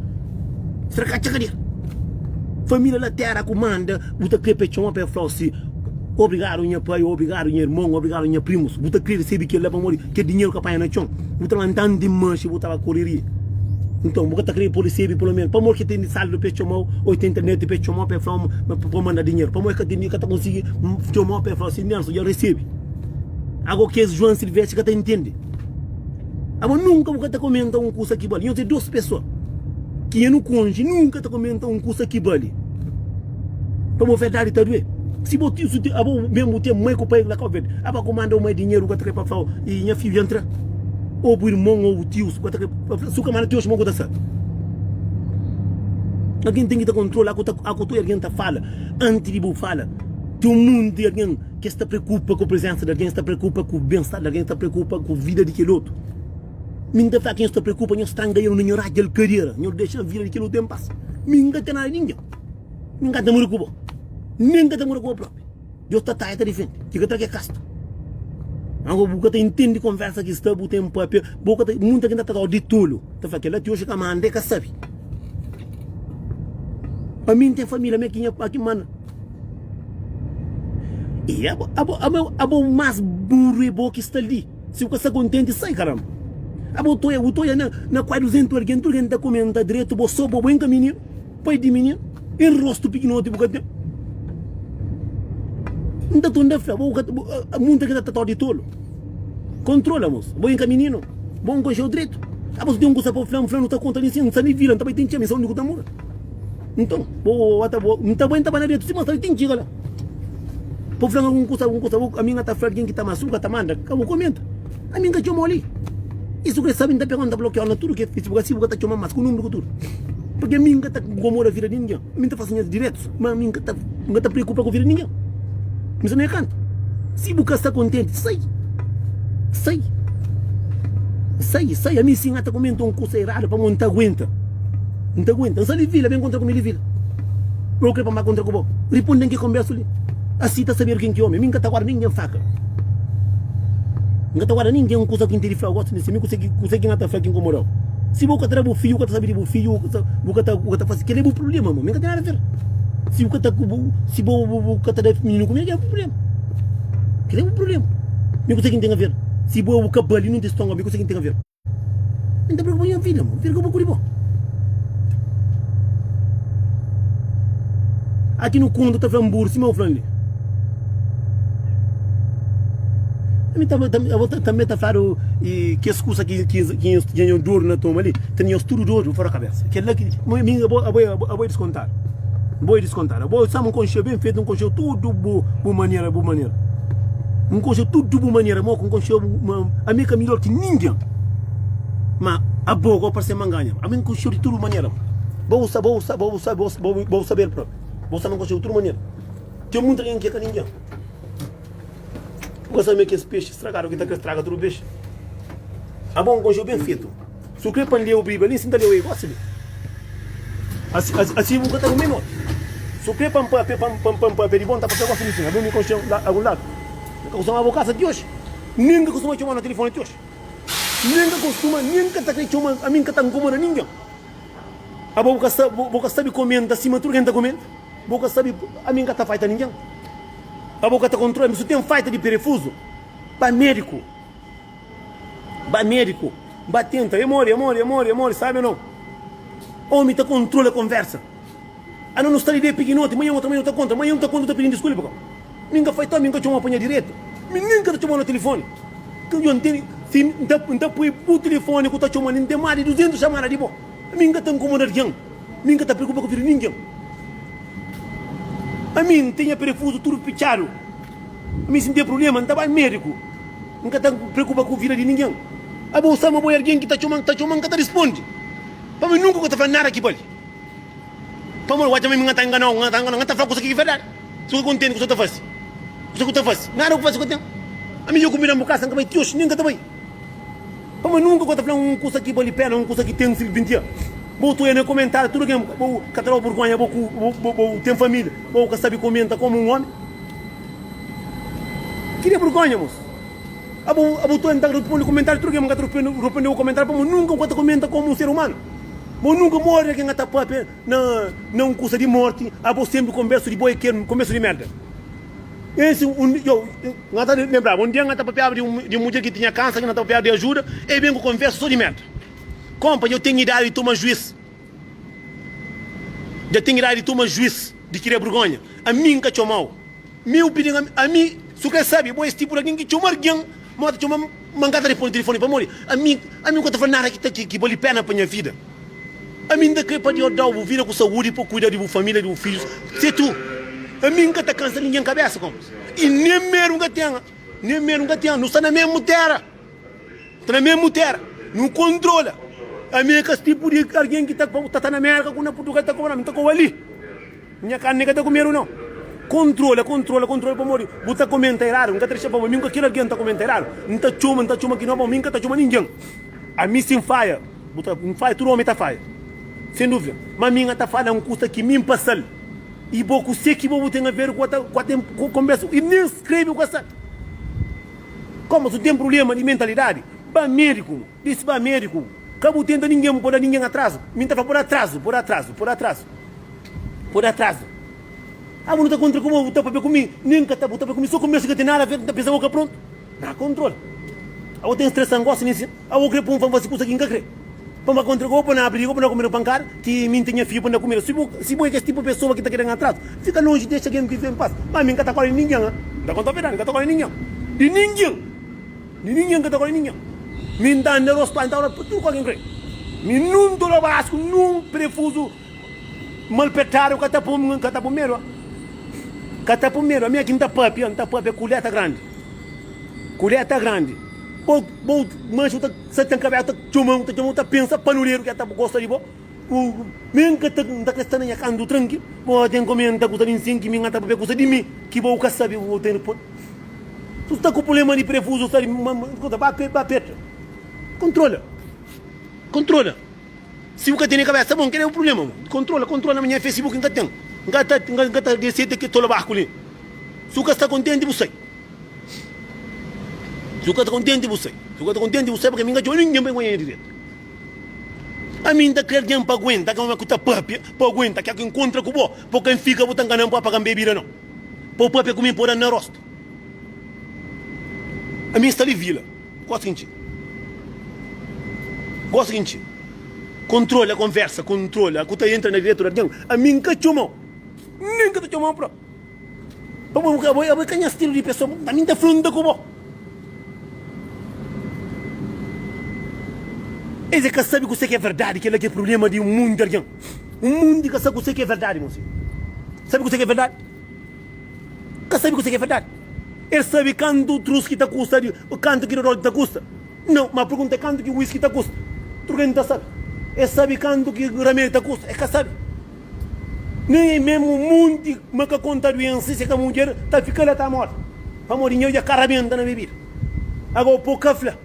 Família na terra comanda, buta crepechão a pé assim. Obrigado, minha pai, obrigado, minha irmão, obrigado, minha primos. Você quer saber que ele leva a morrer, que dinheiro que apanha na chão. Você lantando de mancha, você vai correria. Então, você quer por receber pelo menos. Para morrer que tem salário do pecho mal, ou tem internet de pecho mal, para mandar dinheiro. Para morrer que tem dinheiro que conseguir pecho mal, para falar assim, não, já recebe. Agora que é João Silvestre que te entende. Agora nunca você comenta um curso aqui vale. Eu tenho duas pessoas que eu não conheço, nunca te comenta um curso aqui vale. Para morrer verdade, tá doendo. Se você mesmo tem mãe que o pai lá com ele, aba comanda o dinheiro que para falar e minha filha entra, ou o irmão ou o tio, se o camarada teu irmão que está sabe. Alguém tem que controlar a cultura, alguém está fala, antes de fala. Tem um mundo de alguém que está preocupa com a presença de alguém, está preocupa com o bem-estar de alguém, está preocupa com a vida de aquele outro. Minha fala quem está preocupa, não está ganhando nem horário de carreira, não deixa a vida de aquele tempo passa. Minha tem nada ninguém, minha está muito preocupada. Ninguém está morando com o próprio. Deus está diferente. Que é casto. Agora boca entende conversa que está botando papel, boca muita gente está de tolo, tá falando que ela te hoje que manda que sabe. A mim tem família minha aqui mano. E abo mais burro e boa que está ali. Se você está contente sai caramba. Abo tô na 400 alguém tá comendo direito, bo só bo bem caminho, pai de menino, e rosto pequeno tipo que não tô andando fora, muita gente está de tolo. Controlamos, bom caminho, bom coisa direito. Abo tem coisa para flano não está contando assim, não sabe vila, também tem tinha missão de cutamura. Então, não tá bem tá na direito, se mostra tem chiga lá. Por flano algum coisa, a minha tá flano quem que tá maçuca, tá manda, acabou comenta. A minha que chama ali. Isso que sabe, não tá pegando, bloqueando na tudo que Facebook assim, você tá chamando mais com o número tudo. Porque a minha tá gomora vida de ninguém. A minha tá fazendo diretos, mas a minha tá preocupada com a vida de ninguém. Mas não é canto. Se você está contente, sai. A minha senhora tá comendo um coisa errado para não aguenta. Não aguenta. Não sai vila, vem contra comigo vila. Procura para mais contra com o Respondem que conversa ali. Assim tá saber quem que é homem. Minha tá agora ninguém faca. Não agora ninguém um coisa que entende fala gosta nesse mim consegue nada faca incomodar. Se você trabalha o filho, você sabe o filho, você tá fazendo que é o problema, mano. Não tem nada a ver. Se você tá tá menino comigo é o problema. Que é o problema. Não consegue entender a ver. Se você cabelo ali não tem estômago, não consegue entender a ver. Não tá preocupado em a vida, mano. Vira que eu vou curar. Aqui no fundo tá falando burro, cima o flano. Também tá falando que as coisas que tinham dor na toma ali, tinham tudo dor fora a cabeça. Que é lá que eu vou descontar. Vou sabe um conchego bem feito, um conchego tudo boa maneira. Um conchego tudo boa maneira, um conchego a minha melhor que ninguém. Mas a boa para ser manganha. A minha conchego de tudo maneira. Vou saber próprio. Vou saber um conchego de tudo maneira. Tem muita gente que é ninguém. Você sabe que esse peixe estragaram, que estraga tudo o peixe. A bom conjunto bem feito. Se o crepa lhe o bíblia, nem sinta lhe o igual assim. Assim você está no mesmo. Se o crepa de bom tá passando com a solução, abrir o conjunto a algum lado. Costuma a bocaça de hoje. Ninguém costuma chamar no telefone de hoje. Ninguém está chamando, a mim que está incomodando ninguém. A boca sabe comendo acima tudo que está comendo. A boca sabe, a mim que está fazendo ninguém. A boca está controlando, se tem falta de perifuso, vai médico. Batenta, amor, sabe ou não? Homem está controla a conversa. A não está ideia pequenote, amanhã também não está contra, amanhã não está contra, está pedindo desculpa. Ninguém faz tal, ninguém chama apanhar direto. Ninguém está chamando no telefone. Eu entendo, se não está põe o telefone que está chamando, não tem mais de 200 chamadas de bom. Ninguém está incomodando ninguém. Ninguém está preocupado com ninguém. A mim tinha perifuso tudo pichado. A mim sem ter problema, não estava médico. Nunca está preocupado com a vida de ninguém. A bolsa uma boa alguém que está chamando, que está responde. Para mim nunca está falando nada aqui, pode. Para mim, o mim não está enganando, não está falando coisa que é verdade. Estou contente com o que você está fazendo. Nada que faz com o tempo. A mim eu comi na boca, não vai ter nunca está bem. Para mim nunca está falando uma coisa que vale pena, uma coisa que tem um filho 20 anos. Botou aí no comentário, tudo que o Catarau Borgonha tem família, que sabe comenta como um homem. Queria vergonha, moço. Botou aí no comentário, tudo que respondeu o comentário, mas nunca comenta como um ser humano. Mas nunca morre quem está não custa de morte, sempre conversa de boi, conversa de merda. Esse, eu não está lembrando, um dia eu estava perto de uma mulher que tinha câncer, que não estava perto de ajuda, e bem que conversa só de merda. Compa, eu tenho idade de tomar juiz. De querer vergonha. A mim que é mal. Meu pedido, a mim, se você sabe, esse tipo de alguém que chama alguém, mas chama mangada de telefone para morrer. A mim que eu estou falando nada que vale pena para a minha vida. A mim que para eu dar a vida com saúde, para cuidar de família, de filhos. Se tu. A mim que está cansado ninguém cabeça, como. E nem mesmo que tenha. Não está na mesma terra. Não controla. A minha que tipo de alguém que está na América, com na Portugal, está comendo, não está com ali. Minha carne que está comendo, não. Controla para morrer. Você comenta errado, não está deixando para mim que aquele alguém está comentando errado. Não está chuma que não para mim que está chuma ninguém. A mim sim falha. Não falha, todo homem está falha. Sem dúvida. Mas a minha está falha, custa que me passa. E pouco sei que vou ter a ver com a conversa. E nem escreve com essa. Como se tem problema de mentalidade, vai médico, disse vai médico. Cabo tenta ninguém pode ninguém atraso. Minta por atraso, por atraso, por atraso. Por atraso. Ah, não está contra como está para comigo, nem que está para comigo, só começa que tem nada a ver, está pensando que pronto. Não controla. Eu tenho estresse angosça nisso. Eu creio que você consegue encarar. Para contra o para não abrir, para não comer o pancar, que me tenha filho para não comer. Se você é esse tipo de pessoa que está querendo atraso, fica longe, deixa alguém que vem em paz. Mas me encanta com ninguém, não está contra a verdade, não está com ninguém. De ninguém. De ninguém que está com ninguém. Me dá no rosto, então tudo com alguém. Me não estou lá vasco, não prefuso malpetar o catapumero. Catapumero, a minha quinta papi, não está papi, coleta grande. Coleta grande. Bom, mas você tem que ver, você pensa panuleiro que está gosta de bom. Mesmo que está crescendo na cando tranquilo, pode encomendar que você tem que me engata para coisa de mim, que vou saber o ter por. Tu está com problema de prefuso, está de bate. Controla. Se o que tem na cabeça, bom, que é o problema? Controla na minha Facebook, não tem. Não decide que estou lá baixo ali. Se o que está contente, você. Se o que está contente, você. Porque me enganou ninguém vai ganhar direito. A mim está querendo para aguentar, que é uma coisa própria, para aguentar, que é que encontra com o bom, porque quem fica botando ganhando para pagar bebida, não. Para o próprio comer por na rosto. A mim está ali vila. Gosto de seguinte. Controla a conversa, controla. A coisa entra na diretora, a mim que chamou. Nem que te chamou para. Eu vou ganhar estilo de pessoa, a mim está falando com o bom. Esse que sabe que você que é verdade, que ele é problema de um mundo de alguém. Um mundo que sabe que você que é verdade, moço. Sabe que você que é verdade? Que sabe que você que é verdade? Ele sabe quanto o trusque está custa, quanto que o rolo está custa. Não, mas pergunta quanto que o whisky está custa. Tu não está sabe. Ele sabe quanto que o remédio está custa. É que sabe. Nem mesmo o mundo que conta a doença, se a mulher está ficando até morta. Para morinho e a carabenta na bebida. Agora, pouca fla.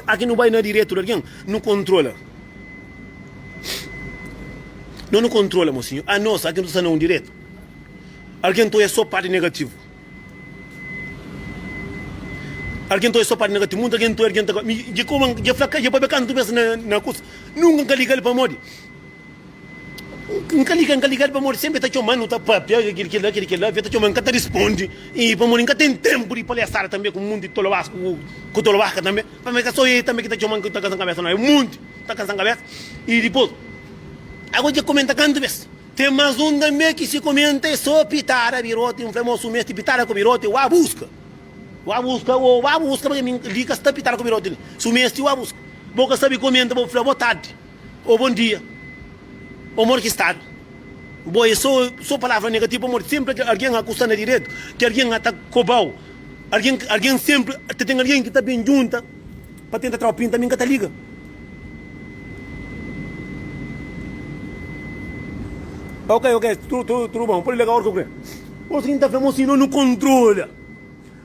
Aqui não vai na direita, alguém não controla. Não controla, mocinho. A nossa, aqui não está não direito. Alguém é só parte negativo. Alguém é só parte negativo. Muito alguém de como de fraca, de para canto pensa na coisa. Nunca liga para morrer. Nunca liga para morrer. Sempre está chamando, está papel, aquele lá, está chamando, está responde. E para morrer, nunca tem tempo de palhaçar também com o mundo de Tolobasco, com Tolobasca também. Para mim, só ele também que está chamando, que está cansando a cabeça, não é? O mundo está cansando a cabeça. E depois, agora já comenta canto vez. Tem mais um também que se comenta, é só pitara, virote, um famoso mestre, pitara com virote, o a busca, porque me liga, está pitara com virote. Se o mestre, o a busca. Boca sabe comenta, vou falar boa tarde, ou bom dia. O amor que está. Boa, só palavra negativa, amor. Sempre que alguém acusa na direito, que alguém está cobal. Alguém sempre, tem alguém que está bem junta, para tentar trabalhar, também que está liga. Ok, tudo bom, pode ligar a hora que eu quero. O seguinte está falando assim, não controla.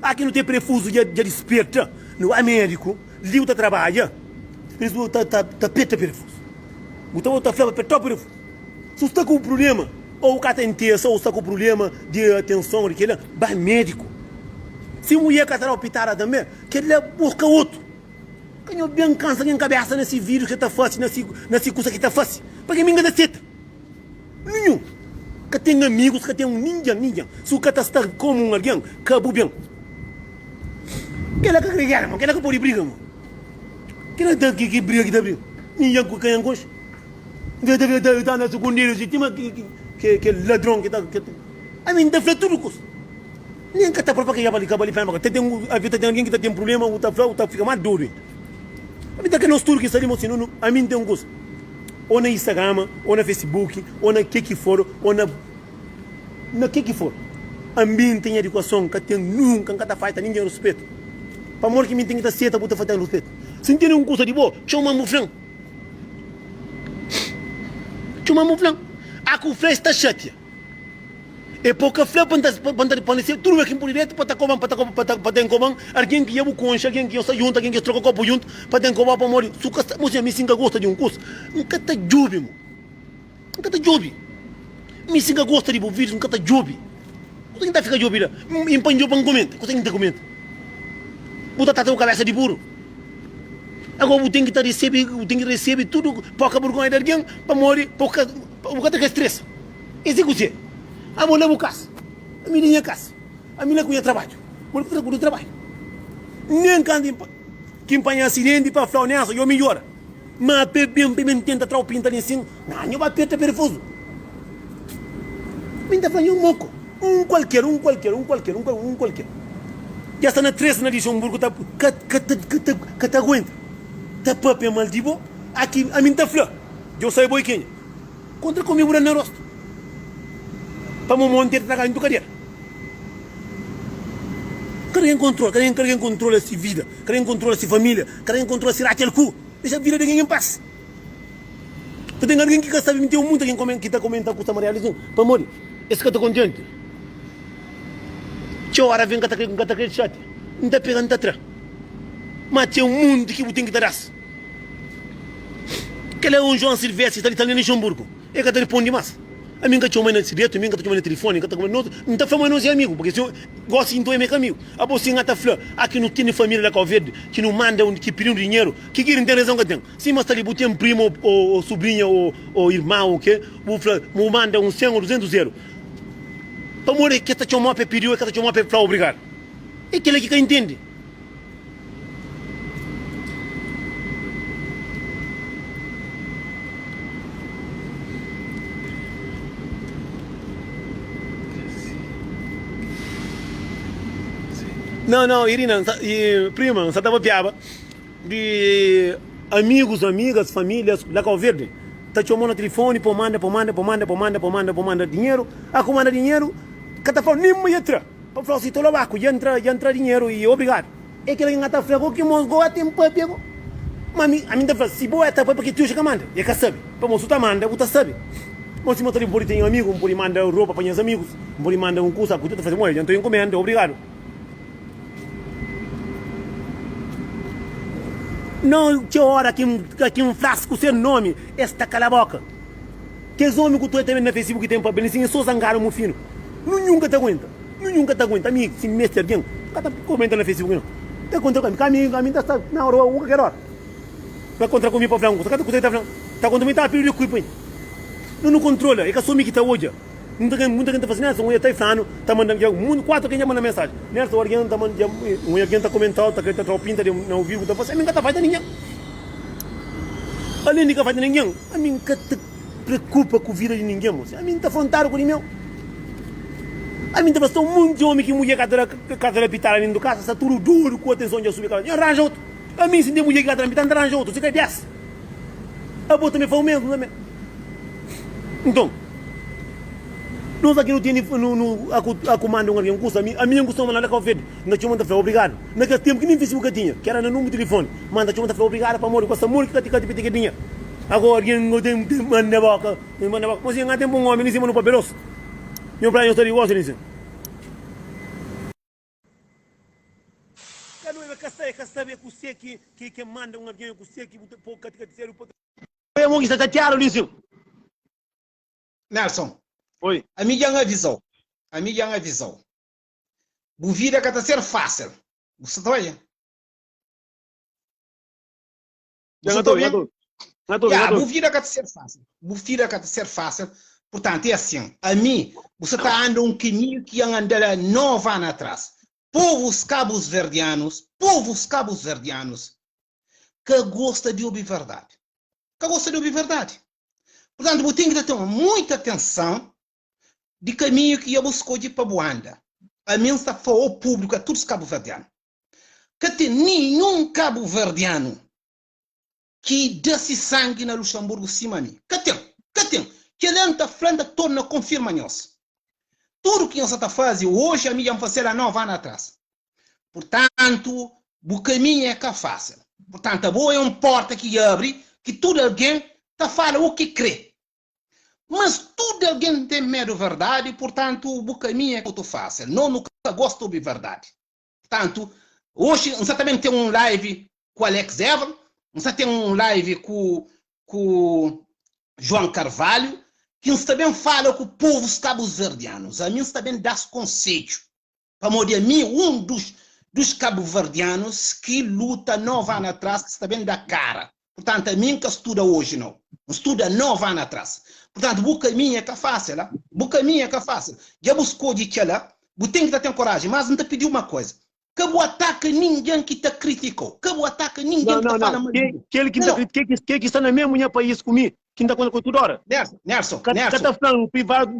Aqui não tem prefuso de desperta. No Américo, Liu está trabalha. Está peta prefuso. Então está falando para top prefuso. Se você está com um problema, ou o cara tem terça, ou está com problema de atenção, vai médico. Se mulher que está opitara também, que ele busca outro. Ganhou bem câncer em cabeça nesse vírus que está fácil, nesse coisa que está fácil. Para que me engana seta. Nenhum. Que tem amigos, que tem um ninguém. Se o cara está como um alguém, acabou bem. Que ela que agregar, mano. Que ela que pode brigar, mano. Que ela que briga, que dá briga. Ninguém que ganha gosto. Está na segunda que ladrão que está. A mim, está tudo custo. Nem que está para que já vai ligar para a vida tem alguém que tem problema, o tá fica mais duro. A vida que nós turcos saímos assim, a mim tem um gosto. Ou na Instagram, ou na Facebook, ou na que for, ou na que for. A mim tem educação, que tem nunca, que faz ninguém respeito. Para amor que me tem que estar certa, para fazer respeito. Se tem um curso de boa, chama um frango. Chama um frango. A que o frango está chateado. E pouca flor para ser tudo aqui por direito para ter comum alguém que eu conheço, alguém que eu sei junto, alguém que eu troco copo junto para ter comum para morrer. Se você me singa gosta de um curso, nunca está jube, nunca está jube. Me singa gosta de um vírus, nunca está jube. Consegue tá ficar de ouvida. Empanhou para um comenta. Consegue tá comenta. Bota tá a cabeça de burro. Agora tem que receber tudo para acabar com a energia para morrer, para o que estresse. Esse é o que a mulher é casa. A minha é casa. A minha é trabalho. A mulher é trabalho. Nem quando que empanha acidente para falar nessa, eu melhora. Mas bem tenta trazer o pinta assim, não vai perder perifoso. Pinta falando um moco. Um qualquer. Já está na 3 na Luxemburgo, que te aguenta. Tá papel maldivo, aqui a mim tá flor. Eu saio boi quem? Contra comigo na rosto. Para me manter trabalhando do cadeira. Querem controle essa vida, querem controle essa família, querem controle esse ratel cu. Deixa a vida de ninguém em paz. Tu tem alguém que sabe me ter muito que está comentando com o Samaria para morrer. Esse que eu tô contente. Tchau, hora vem que tá chat. Não tá pegando atrás. Mas tem mundo que tem que dar. Aquele é João Silvestre, está ali em Luxemburgo. É que está responde mais. A mim que te chamei no direto, a mim que te chamei no telefone, que não está falando nós é amigo, porque se eu gosto de meu caminho. A você não está falando, aqui não tem família da Calverde, que não manda, que pediu dinheiro, que querem ter razão que tem. Se mas está ali, tem um primo, ou sobrinha, ou irmão, o quê? Vou manda 100 ou 200 euros. Para morrer, que está chamando para pedir, que está chamando para obrigar. É aquele que entende. Não, Irina, prima, você estava piaba de amigos, amigas, famílias da Calverde. Está chamando no telefone, manda dinheiro. A comanda dinheiro, que está falando, nem me entra. Para falar assim, estou lá, já entra dinheiro e obrigado. É que ele não está falando que mosgou a tempo, pego. Mas a mim está falando, se boa é porque tu já manda. É que sabe. Para você está manda, você sabe. Mas se você pode ter um amigo, pode mandar roupa para os amigos, pode mandar um curso, você está fazendo, já estou encomenda, obrigado. Não tinha hora que um flasco sem nome, esta cala a boca. Que os homens que tu também no Facebook tem para beneficiar, só zangaram meu filho. Nunca te aguenta. Amigo, se mestre alguém, cada comenta no Facebook não. Te contra comigo, a mim está na hora, o que hora. Vai contra comigo para frango, cada coisa está frango. Está contra mim, está a pedir o cuipo. Não controla, é que só me que está hoje. Muita gente está fazendo isso, um está falando, está mandando, 4 quem já manda mensagem. Nessa hora, alguém está comentando, está querendo trocar pinta, não viu, está fazendo, a mim está fazendo ninguém. Além de que faz ninguém, a mim que te preocupa com a vida de ninguém, moço. A mim está afrontado com ninguém. A mim está fazendo um monte de homem que mulher que está pitar ali dentro da casa, está tudo duro, com atenção de subir a casa. Arranja outro. A mim, se tem mulher que está pitando, arranja outro, você quer desce. A boa também faz o mesmo, também. Então, nós aqui não temos a comando um curso, a minha costuma lá com o Fed, nós tínhamos de falar obrigado. Naquele tempo que nem Facebook tinha, que era no número de telefone, mas nós tínhamos de falar obrigado para morrer com essa mulher que tem dinheiro. Agora, alguém não tem manda boca, mas ainda tem um homem em cima no papeloso. Meu pai, eu estou de gosto nisso. Cada um quer saber que você que manda alguém, que você que pouca te dizer o poder. Eu vou estar chateado nisso.
Nelson.
Oi.
A minha avisou. O vida que está ser fácil. Você está aí?
Já estou.
O vida que está ser fácil. Portanto, é assim. A mim, você está andando um caminho que anda 9 anos atrás. Povos cabo-verdianos, que gostam de ouvir verdade. Portanto, você tem que ter muita atenção de caminho que eu busco de para Boanda. A mim está ao público, a todos os cabo-verdianos. Que tem nenhum cabo-verdiano que desse sangue na Luxemburgo cima a mim. Que tem. Que ele está falando, torna confirma-nos. Tudo que nós está fazendo hoje, a mim já fazer há 9 anos atrás. Portanto, o caminho é que é fácil. Portanto, a boa é uma porta que abre, que todo alguém está falando o que crê. Mas todo alguém tem medo da verdade, portanto, o caminho é muito fácil. Não nunca gosto de verdade. Portanto, hoje, nós também tem um live com o Alex Evan, nós tem um live com João Carvalho, que nós também fala com povos cabo-verdianos, a mim também dá conselho, para morrer a mim, dos cabo-verdianos que luta 9 anos atrás, que também dá cara. Portanto, a mim que estuda hoje, não estuda 9 anos atrás. Portanto, o caminho é que é fácil, o caminho é que é fácil. Já buscou de que lá, tem que ter coragem, mas não te pediu uma coisa. Que o ataque ninguém que te criticou, que o ataque ninguém que te fala mal.
Aquele que está na mesma país comigo, que está com a cultura.
Nelson.
Que está falando privado,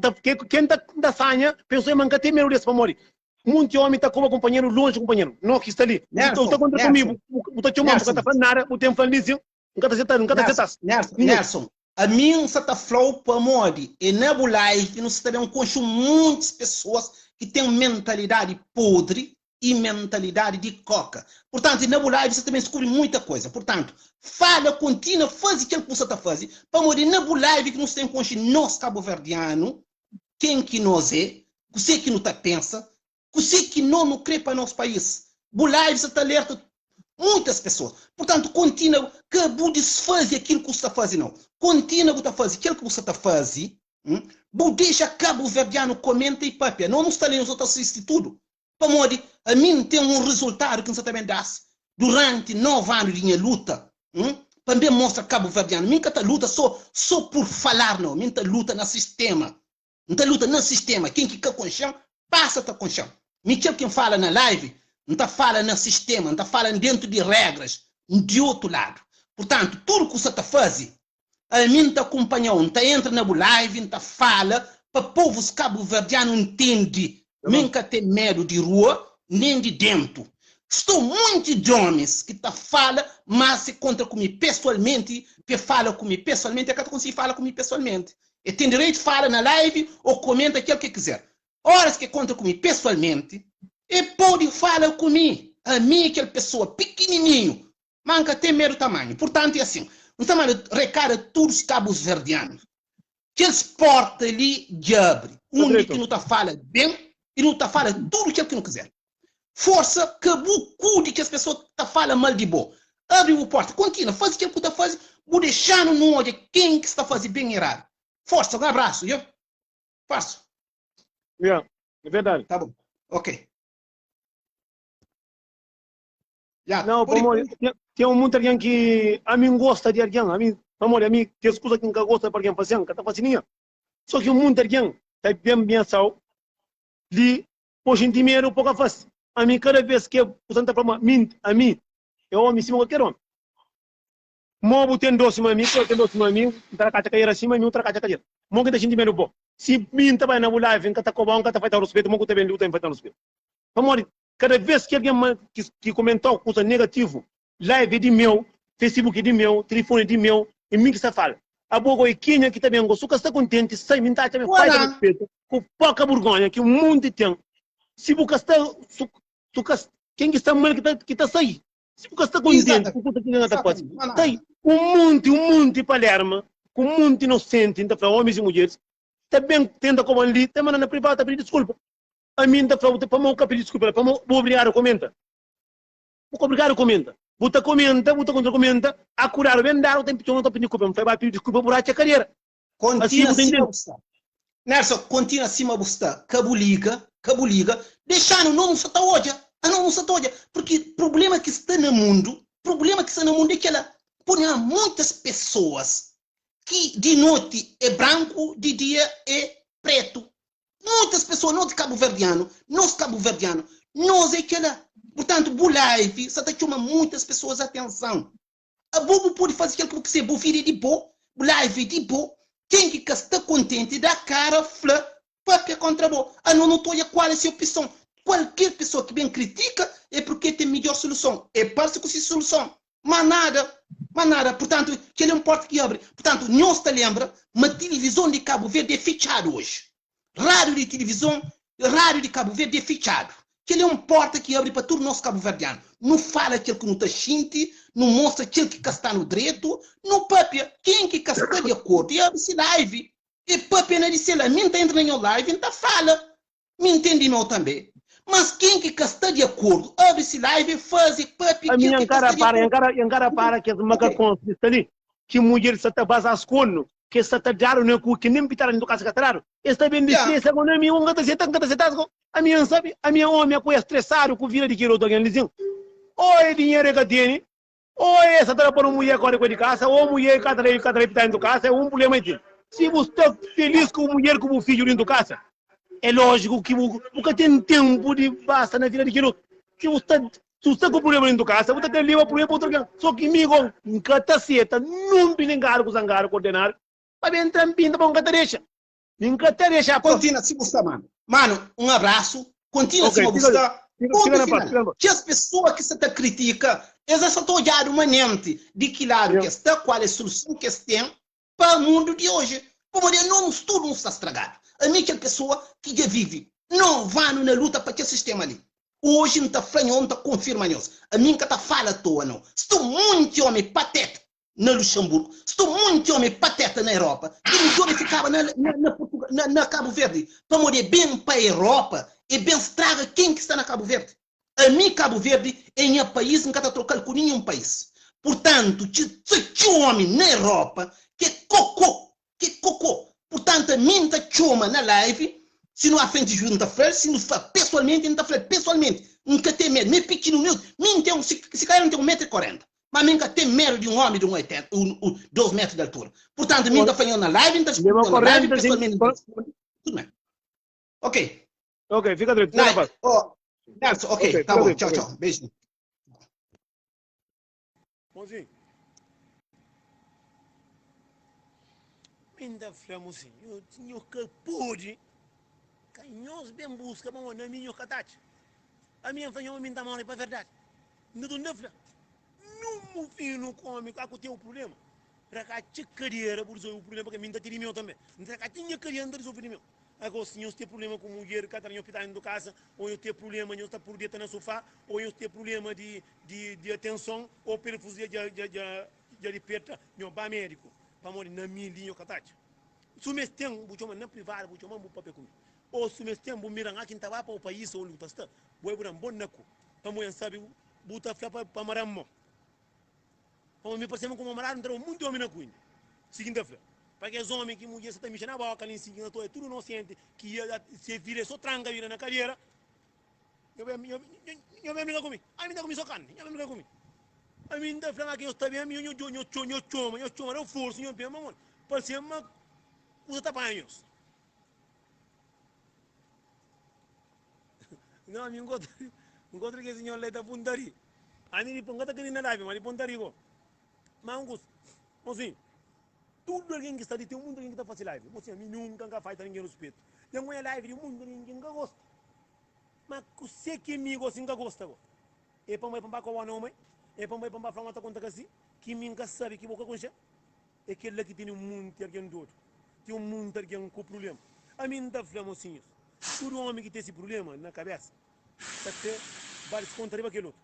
quem está sanha, pensou em mancar tem medo desse família. Muito homem está como companheiro, longe companheiro. Não, que está ali. Então, está contra comigo. O está chamando, está falando nada, o tempo falando isso. Nunca está
Nelson, a mim está falando para morrer. E na live, nós estamos com muitas pessoas que têm mentalidade podre e mentalidade de coca. Portanto, na live você também descobre muita coisa. Portanto, fala, continua, faz o que você está fazendo. Para morrer na live que nós temos com nós cabo-verdiano, quem que nós é, você que não está pensa, você que não crê para nosso país. O live você está alerta muitas pessoas. Portanto, continua, que você faz aquilo que você está fazendo. Não. Continua a fazer aquilo que você está fazendo. Deixa cabo-verdiano, comenta e papia. Não está lendo os outros institutos. Para morrer, a mim tem um resultado que você também dá durante 9 anos de minha luta. Também mostra cabo-verdiano. Minha luta só por falar, não. Minha luta no sistema. Minha luta no sistema. Quem que quer com chão, passa-te com chão. Minha quem fala na live, não está falando no sistema, não está falando dentro de regras, de outro lado. Portanto, tudo que você está fazendo, a mim está acompanhando, está entra na live, está fala, para povos cabo-verdianos entender. Nunca tem medo de rua, nem de dentro. Estou muito de homens que tá fala, mas se contra comigo pessoalmente, que fala comigo pessoalmente, é que eu consigo falar comigo pessoalmente. E tem direito de falar na live ou comenta aquilo que quiser. Horas que contra comigo pessoalmente, e pode falar comigo. A mim, aquela pessoa pequenininho, manca tem medo tamanho. Portanto, é assim. Não está mal recara todos os cabos verdianos. Que eles portam ali de abre. Que não está falando bem, e não está falando tudo aquilo que não quiser. Força que o cuide que as pessoas tá falando mal de boa. Abre o porta, continua, faz aquilo que está fazendo, vou deixar no olho quem que está fazendo bem errado. Força, um abraço, viu? Força.
É verdade.
Tá bom, ok. Já.
Não, tem muito alguém que a mim gosta de alguém, a mim tem escusa que nunca gosta de alguém fazendo, que está fazendo. Só que muito alguém está bem sal, de hoje em dinheiro pouca faz. A mim, cada vez que eu está para mim, a mim, eu amo cima qualquer homem. Mobo tem doce, mas mim, eu tenho doce, mas mim, traca cair acima, mim, traca cair. Mo que tá sentindo meio bom. Se mim tá na live, em cada cobão, cada faz respeito, mo que tá bem luta em fazer respeito. Amor, cada vez que alguém que comentou coisa negativo, live de meu, Facebook de meu, telefone de meu, e mim que está fala. A boa e quem que tá bem, gosto, que está contente, sai, mim tá também faz respeito, com pouca vergonha que o mundo tem. Se você está, quem que está mal que está saindo? Se você está contente, com tudo que não está fazendo. Um monte de Palermo, com um monte inocente, para homens e mulheres, também tenta como ali, também na privada pedir desculpa. A mim está falando para não pedir desculpa, para não obrigar a comentar. Vou obrigar a comentar. Você comenta, você contra-comenta, a curar o bem dar, o tempo que eu não estou pedindo desculpa, não vai pedir desculpa por a carreira.
Continua acima buscar. Nelson, continua acima buscar. Cabuliga, deixando não se está hoje. Não se está hoje. Porque o problema que está no mundo, é que ela põe muitas pessoas que de noite é branco, de dia é preto. Muitas pessoas, não de cabo-verdiano, nós é que ela. Portanto, o live, você está chamando muitas pessoas a atenção. A bobo pode fazer aquilo que você filho de boa, o live de boa. Quem que está contente da cara, flã, papia contra boa. Não estou a qual é a sua opção. Qualquer pessoa que bem critica é porque tem melhor solução. É parte com essa solução. Mas nada. Portanto, que ele é um porta que abre. Portanto, não se lembra, uma televisão de Cabo Verde é fechado hoje. Rádio de televisão, rádio de Cabo Verde é fechado. Que ele é um porta que abre para todo o nosso cabo-verdiano. Não fala aquilo que não está xinte, não mostra aquilo que está no direito, não papia. Quem que está de acordo? E abre-se live. E papia não disse lá, mim está entrando na live, então fala. Me entende não também. Mas quem que está de acordo? Abre-se live, faz papia.
A minha encara para que é uma consistência ali. Que mulher se está basando as coisas. que essa tá daro né que nem pitar no casa catraro esta bem de
Yeah.
essa quando me um gata seta a minha sabe a minha homem com estressado com vira de quilo do lisinho oi dinheiro que tem oi essa tá para mulher agora de casa ou mulher cada pitar dentro casa é um problema aí se você está feliz com mulher com o filho dentro casa é lógico que você tem tempo de basta na vida de quilo que você com o problema dentro casa você tem livre problema para outro só que amigo nunca seta não tem engano com zangaro coordenar para bem trampinho para um catarecha nunca deixa
Continua se buscar, mano. Mano, um abraço. Continua
Ok,
se buscar. Ponto
na
final.
paz,
Que as pessoas que você tá critica, elas só estão olhando humanamente de que lado que está, qual é a solução que eles têm para o mundo de hoje. Como eu não tudo não está estragado. A minha pessoa que já vive, não vai na luta para que sistema ali. Hoje não está falando, não está confirmando. A minha que está fala à toa, não. Estou muito homem pateta na Luxemburgo, estou muito homem pateta na Europa, e o homem ficava na Cabo Verde, para morrer bem para a Europa, e bem estraga quem que está na Cabo Verde. A mim, Cabo Verde, é um país, nunca está trocando com nenhum país. Portanto, se homem na Europa, que cocô. Portanto, a mim está chama na live, se não há frente junto a se não faz pessoalmente, não está falando pessoalmente, nunca tem medo, me pequeno, mim tem se calhar não tem 1,40 m. Mas nunca tem medo de um homem de 2 metros de altura. Portanto, mim está falando na live, está escutando na live, pessoalmente. Tudo bem. Ok.
Ok, fica direito.
Nelson, ok, tá bom. Tchau, tchau. Beijo.
Mozinho. Ainda flamos assim. Eu tinha que pude. Canhões bem busca, mas não é minha catate. A minha fanhão me dá mão para verdade. Não do nefla. Não fino come, cá que tem um problema. Para cá, tinha carreira, por resolver o problema, porque a mim está meu também. Então, cá tinha carreira, não resolver meu. Agora, se eu tenho problema com mulher, que está no hospital dentro de casa, ou eu tenho problema, eu estou por dentro no sofá, ou eu tenho problema de atenção, ou perfusão de perda, eu vou médico, para morrer na minha linha, catate. Se me tem, vou chamar na privada, vou chamar um papel comigo. Ou se me tem, vou mirar aqui, não para o país, ou luta, está. Vou ir bom naco, para morrer, sabe, buta para maramo. Como me parece como marar não muito homem na cunha. Segunda-feira. Para que os homens que mulher se está mexendo na boca ali em cima, é tudo inocente, que se vira só tranca vira na carreira. Eu venho brigar comigo. A mim dá comigo só carne. Eu venho brigar comigo. A mim dá franga que eu estou bem, a mim eu choma, eu forço, eu pego, mano. Parece uma usa tapanhos. Não, a mim encontro que o senhor lê da puntari. A mim põe gata que nem na live, mas puntari go. Mangus, assim, tudo alguém que está ali, tem um mundo que está fazendo live. Assim, a mim nunca faz ninguém respeito. Tem uma live de um mundo que ninguém gosta. Mas você que me gosta, ninguém gosta. E para mim, para com o nome, e para mim, para falar uma conta assim, que me sabe que boca com você. É que ele que tem um mundo que alguém doido. Tem um mundo que alguém com problema. A mim não falamos assim. Todo homem que tem esse problema na cabeça, até vai se contar aquele outro.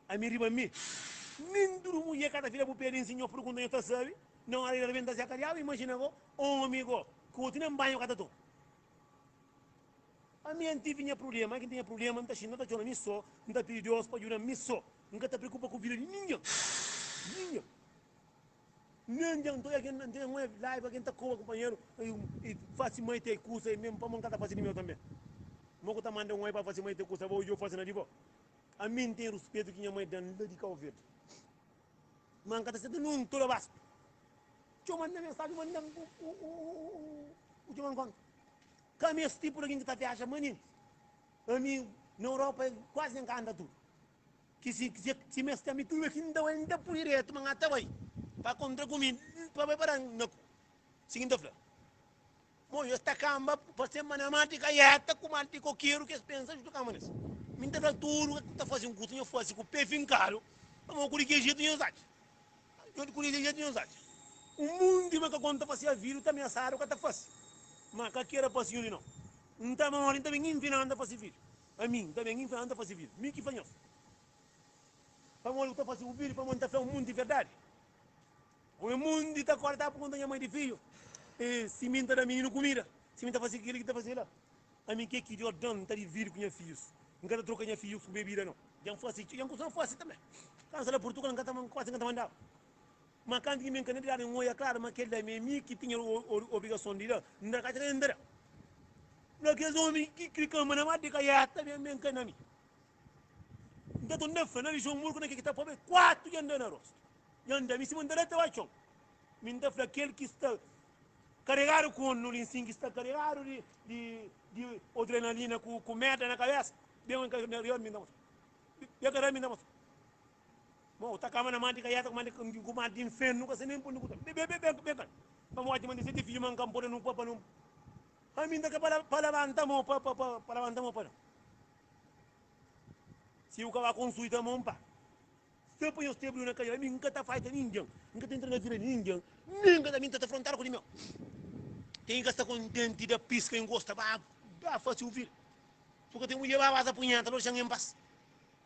A mim riba me. Nem duro mulher cada filha por pedir senhor por quando eu tá sabe. Não há de venda se acariava, imagina go, amigo, que eu tinha banho cada todo. A minha antiga tinha problema, quem tinha problema, não está china, não está chorando misso, não está pedindo Deus para ajudar misso, nunca está preocupado com o filho de ninguém. Ninguém, então alguém não tem uma live, alguém está com o companheiro, e faz mãe ter curso, e mesmo para montar está fazendo meu também. Moco está mandando um para fazer mãe ter curso, eu faço na divo. A mim tem respeito que minha mãe dá de Cabo Verde. Mas cada sete não toda basta. Eu mandei mensagem, mandei o que mandou. Caminho esse tipo de que está viajando, maninho. A mim, na Europa, quase nem anda tudo. Que se me está me tudo aqui, ainda por direito, mas até vai. Para contra comigo, para preparar, não. Segunda-feira. Bom, eu estou camba, para ser matemática, e até com a que eu quero que as pensas do camanes. Me interessa tudo, que está fazendo um curso, eu faço com o pé fincado, mas eu que jeito eu usar. Eu que jeito eu usar. O mundo que conta fazia vírus também ameaçaram que está fácil. Mas que era fácil não. Não está mal, não também enfinando fazer vírus. A mim também enfinando fazer vírus. Mim que fanhou. Para mim está fazendo vírus, para mim está fazendo um mundo de verdade. O mundo está cortado por conta da mãe de filho. Se mim está da menino comida, se mim está fazendo aquilo que está fazendo lá. A mim que eu dou está de vírus com minha filhos. Não quero trocar minha filhos com bebida não. Já não faço também. Cansado Portugal, não quero quase não mandar. mas quando que me candidato em oia claro mas que ele me que tinha obrigação de ir não cá tem andar não que homem que clica mana mas de cá também me canami então tu não faz nada de jogo murco que está pobre quatro yanda na rosto yanda me se mandar até o chão me dá aquele que está carregado com no linsin que está carregado de adrenalina com merda na cabeça bem um cara na me dá bem cara me dá mo ta kama na mati kaya ta mati ku mati fen nu ko senen pun ku be kan pa mo ati man siti fi man kam nu papa nu amin da ka pala banta mo pala banta mo pala si u ka wa consulta mo pa se po yo steblu na kaya min ka ta fight ninjan min ka ta entra na vira ninjan min ka ta min ta frontar ko di meu tem que estar contente da pisca em gosta ba fácil vir porque tem mulher ba sa punhata lo chang em pas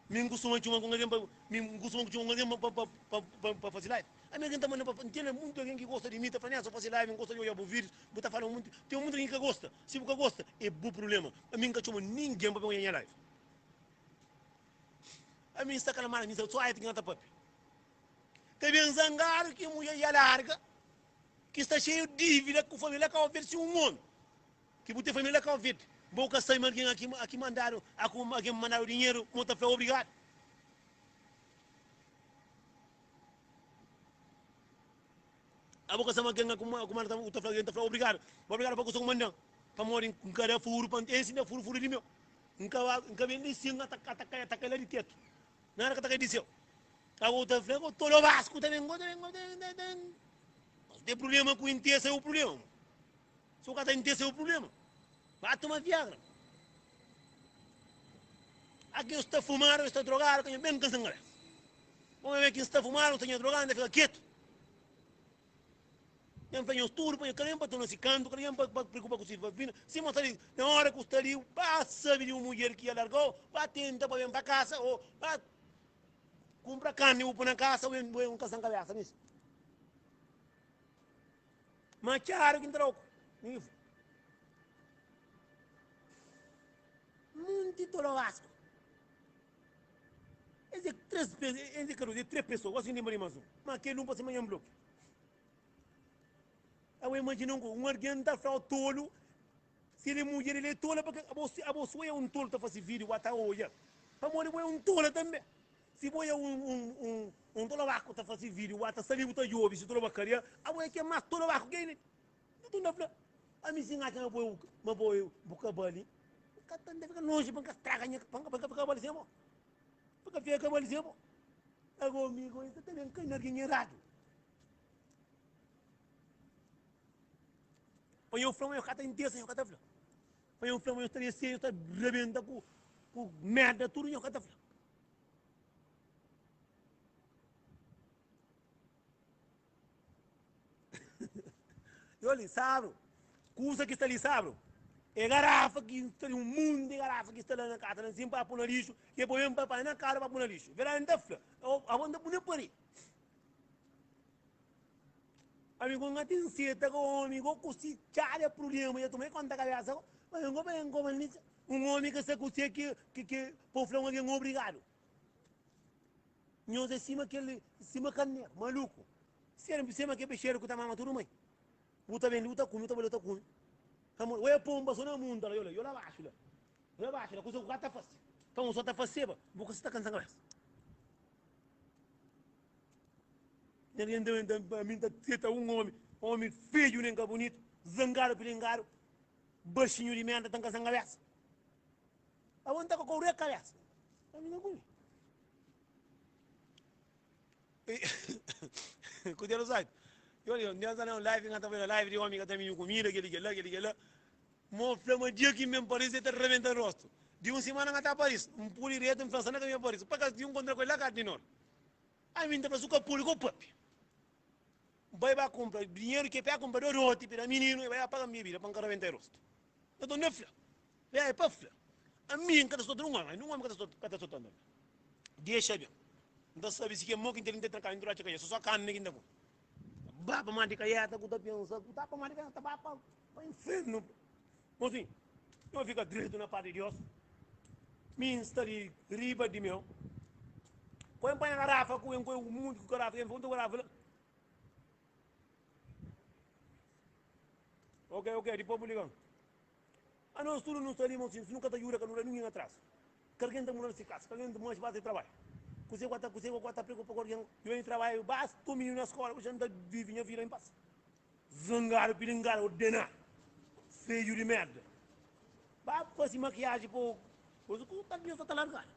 min gusuma cuma ko ngem min gusuma cuma ngem pa fazer live a minha gente mano entende muito alguém que gosta de mim tá falando só fazer live gosta de eu vou vir botar falando muito tem muito alguém que gosta se você gosta é bom problema a mim que chama ninguém para ganhar live a mim está calmado mim só aí tem outra papi que bem zangar que mulher já larga que está cheio de dívida com família que vai ver um mundo que botar família que vai ver boca sai mas aqui mandaram aqui mandaram dinheiro muito foi obrigado a boca sama genga kuma ta utafla obrigado para com o mandang para morir com cara furo para ensina furo de meu nunca vem de singa ataca lá de teto nada que ataca de seu a outra flego todo vasco também tem problema com intensa é o problema se o cara tem intensa é o problema vai tomar viagra aqui está fumando está drogado tem bem cansado vamos ver quem está fumando está drogado fica quieto não faz tudo para caramba para não se canto caramba para preocupar com o filho se mostra ali na hora que está ali passa de uma mulher que largou vai tentar para vir para casa ou vai comprar carne ou para na casa ou caçar cabeça nisso mas claro que entrou muito tolo vasco esse três pessoas assim de marimazu mas que não pode ser mais um bloco eu imagino que um alguém está falando tolo se ele mulher ele é tola porque a você é tolo tá fazendo vídeo até hoje para morrer é tolo também se você é tolo vasco tá fazendo vídeo até sabe botar jogo se tolo bacaria a você que é mais tolo vasco que ele não dá para a mim sim acha uma boa boca bali katanda fica longe para estragar para bali sempre para ficar bali sempre agora amigo isso também cai na guinha errado põe o flão eu cata intensa eu cata flão põe o flão eu estaria sem eu tá rebenta com merda tudo eu cata flão eu ali sabe coisa que está ali sabe é garrafa que está ali mundo de garrafa que está lá na casa assim para pôr no lixo e põe para na cara para pôr no lixo verá em tefla aonde pôr por aí amigo não tem certeza que o amigo custi chale problema eu tomei conta cabeça mas eu não venho como nisso homem que se custi que por flão alguém obrigado nós cima que ele cima caneco maluco se ele cima que peixeiro que tá mama tudo mãe luta bem luta com Kamu, we pomba sona munda la yola baixo la coisa o gata faz então só tá fazendo boca se tá cansando mais ninguém deu a mim tá teta homem feio nem que bonito zangaro pilengaro baixinho de merda tá cansando mais aonde com correr cabeça a mim não comi cuidado sai eu nessa não live ngata vendo live de homem que tá me comida aquele lá mo flama dia que me parece tá rebenta rosto de semana ngata Paris puli reto em França ngata me Paris para de contra com lá cá de nor ai me tá suca público papi vai comprar dinheiro que pega comprar roti para menino e vai pagar minha vida para rebenta rosto eu tô nefla vai para fla a mim que tá só não que tá só tando deixa bem então sabe se que mo que inteligente trancar em dura cheia só carne que ainda bapa mandi kaya ta kuta pensa kuta pa mandi kaya ta bapa pa inferno assim eu fico direito na parte de Deus me instali riba de meu põe a garrafa com o mundo com garrafa em fundo garrafa Ok, depois vou ligar. A nós tudo não está ali, mas nunca está jura que não é ninguém atrás. Alguém está morando se casa, alguém está mais bate trabalho. Você vai estar preocupado com alguém. Eu venho trabalho, basta tu menino na escola, você não está vivendo a vida em paz. Zangar, piringar, ordenar. Feio de merda. Vai fazer maquiagem, pô. Coisa que o tá está largado.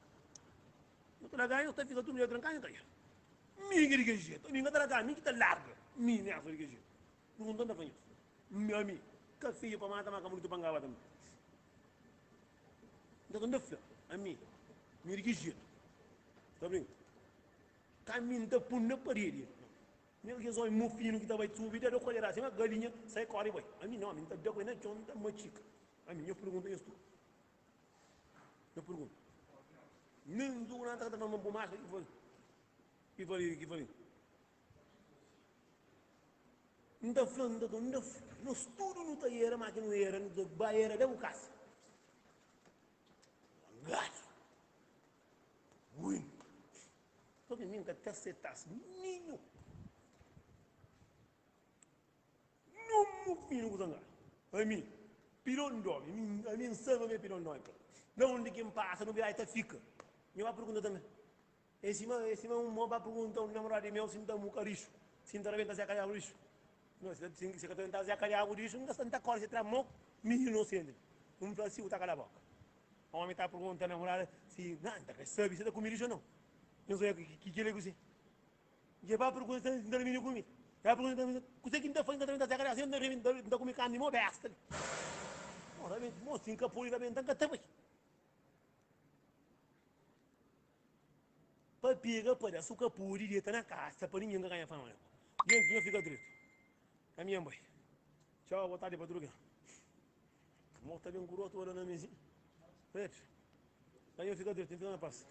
Não está largado, não está ficando tudo meio trancado, então. Minha que jeito, minha está largado, minha está larga. Minha que jeito. Não está fazendo isso. Meu amigo, café para matar, mas muito pangava também. Então, não é a mim, minha que jeito. Tá bem? Caminho da punna parede. Meu que só meu filho que estava aí subir, eu colher assim, uma galinha, sai corre, boy. A mim não, a mim tá de coisa, não, tá muito chica. A mim, eu pergunto isso. Eu pergunto. Nem do nada, tá falando uma máscara, que foi. Não tá falando, não estudo no taieira, mas que não era, no baeira, deu o caso. Gato. Muito. Todo mundo que até aceitar-se, ninho. Não me filho com zangar. A mim, pirondo, a mim sabe me pirondo. Não onde quem passa, não vai até fica. Eu vou perguntar também. Esse é um moba pergunta um namorado meu se me dá um cariço. Se me dá bem fazer a calhar lixo. Não, se você quer tentar fazer a calhar lixo, não dá tanta coisa, você traz moco, menino inocente. Não faz assim, tá calhar a boca. O homem está perguntando a namorada se, não, tá sabe, você tá comigo lixo ou não? Eu sei que ele é você. E vai perguntar se não menino comigo. Vai perguntar, você que me dá fã, não dá calhar, não dá comigo carne, não besta. Ora, mocinho, capô, vai bem, tá também. Para pegar, para açúcar puro, e tá na casa, para ninguém ganhar fama. E fica direito. A minha mãe. Tchau, boa tarde, Padruga. Morta bem um garoto, olha na mesinha. Aí eu fico direito, fica na paz.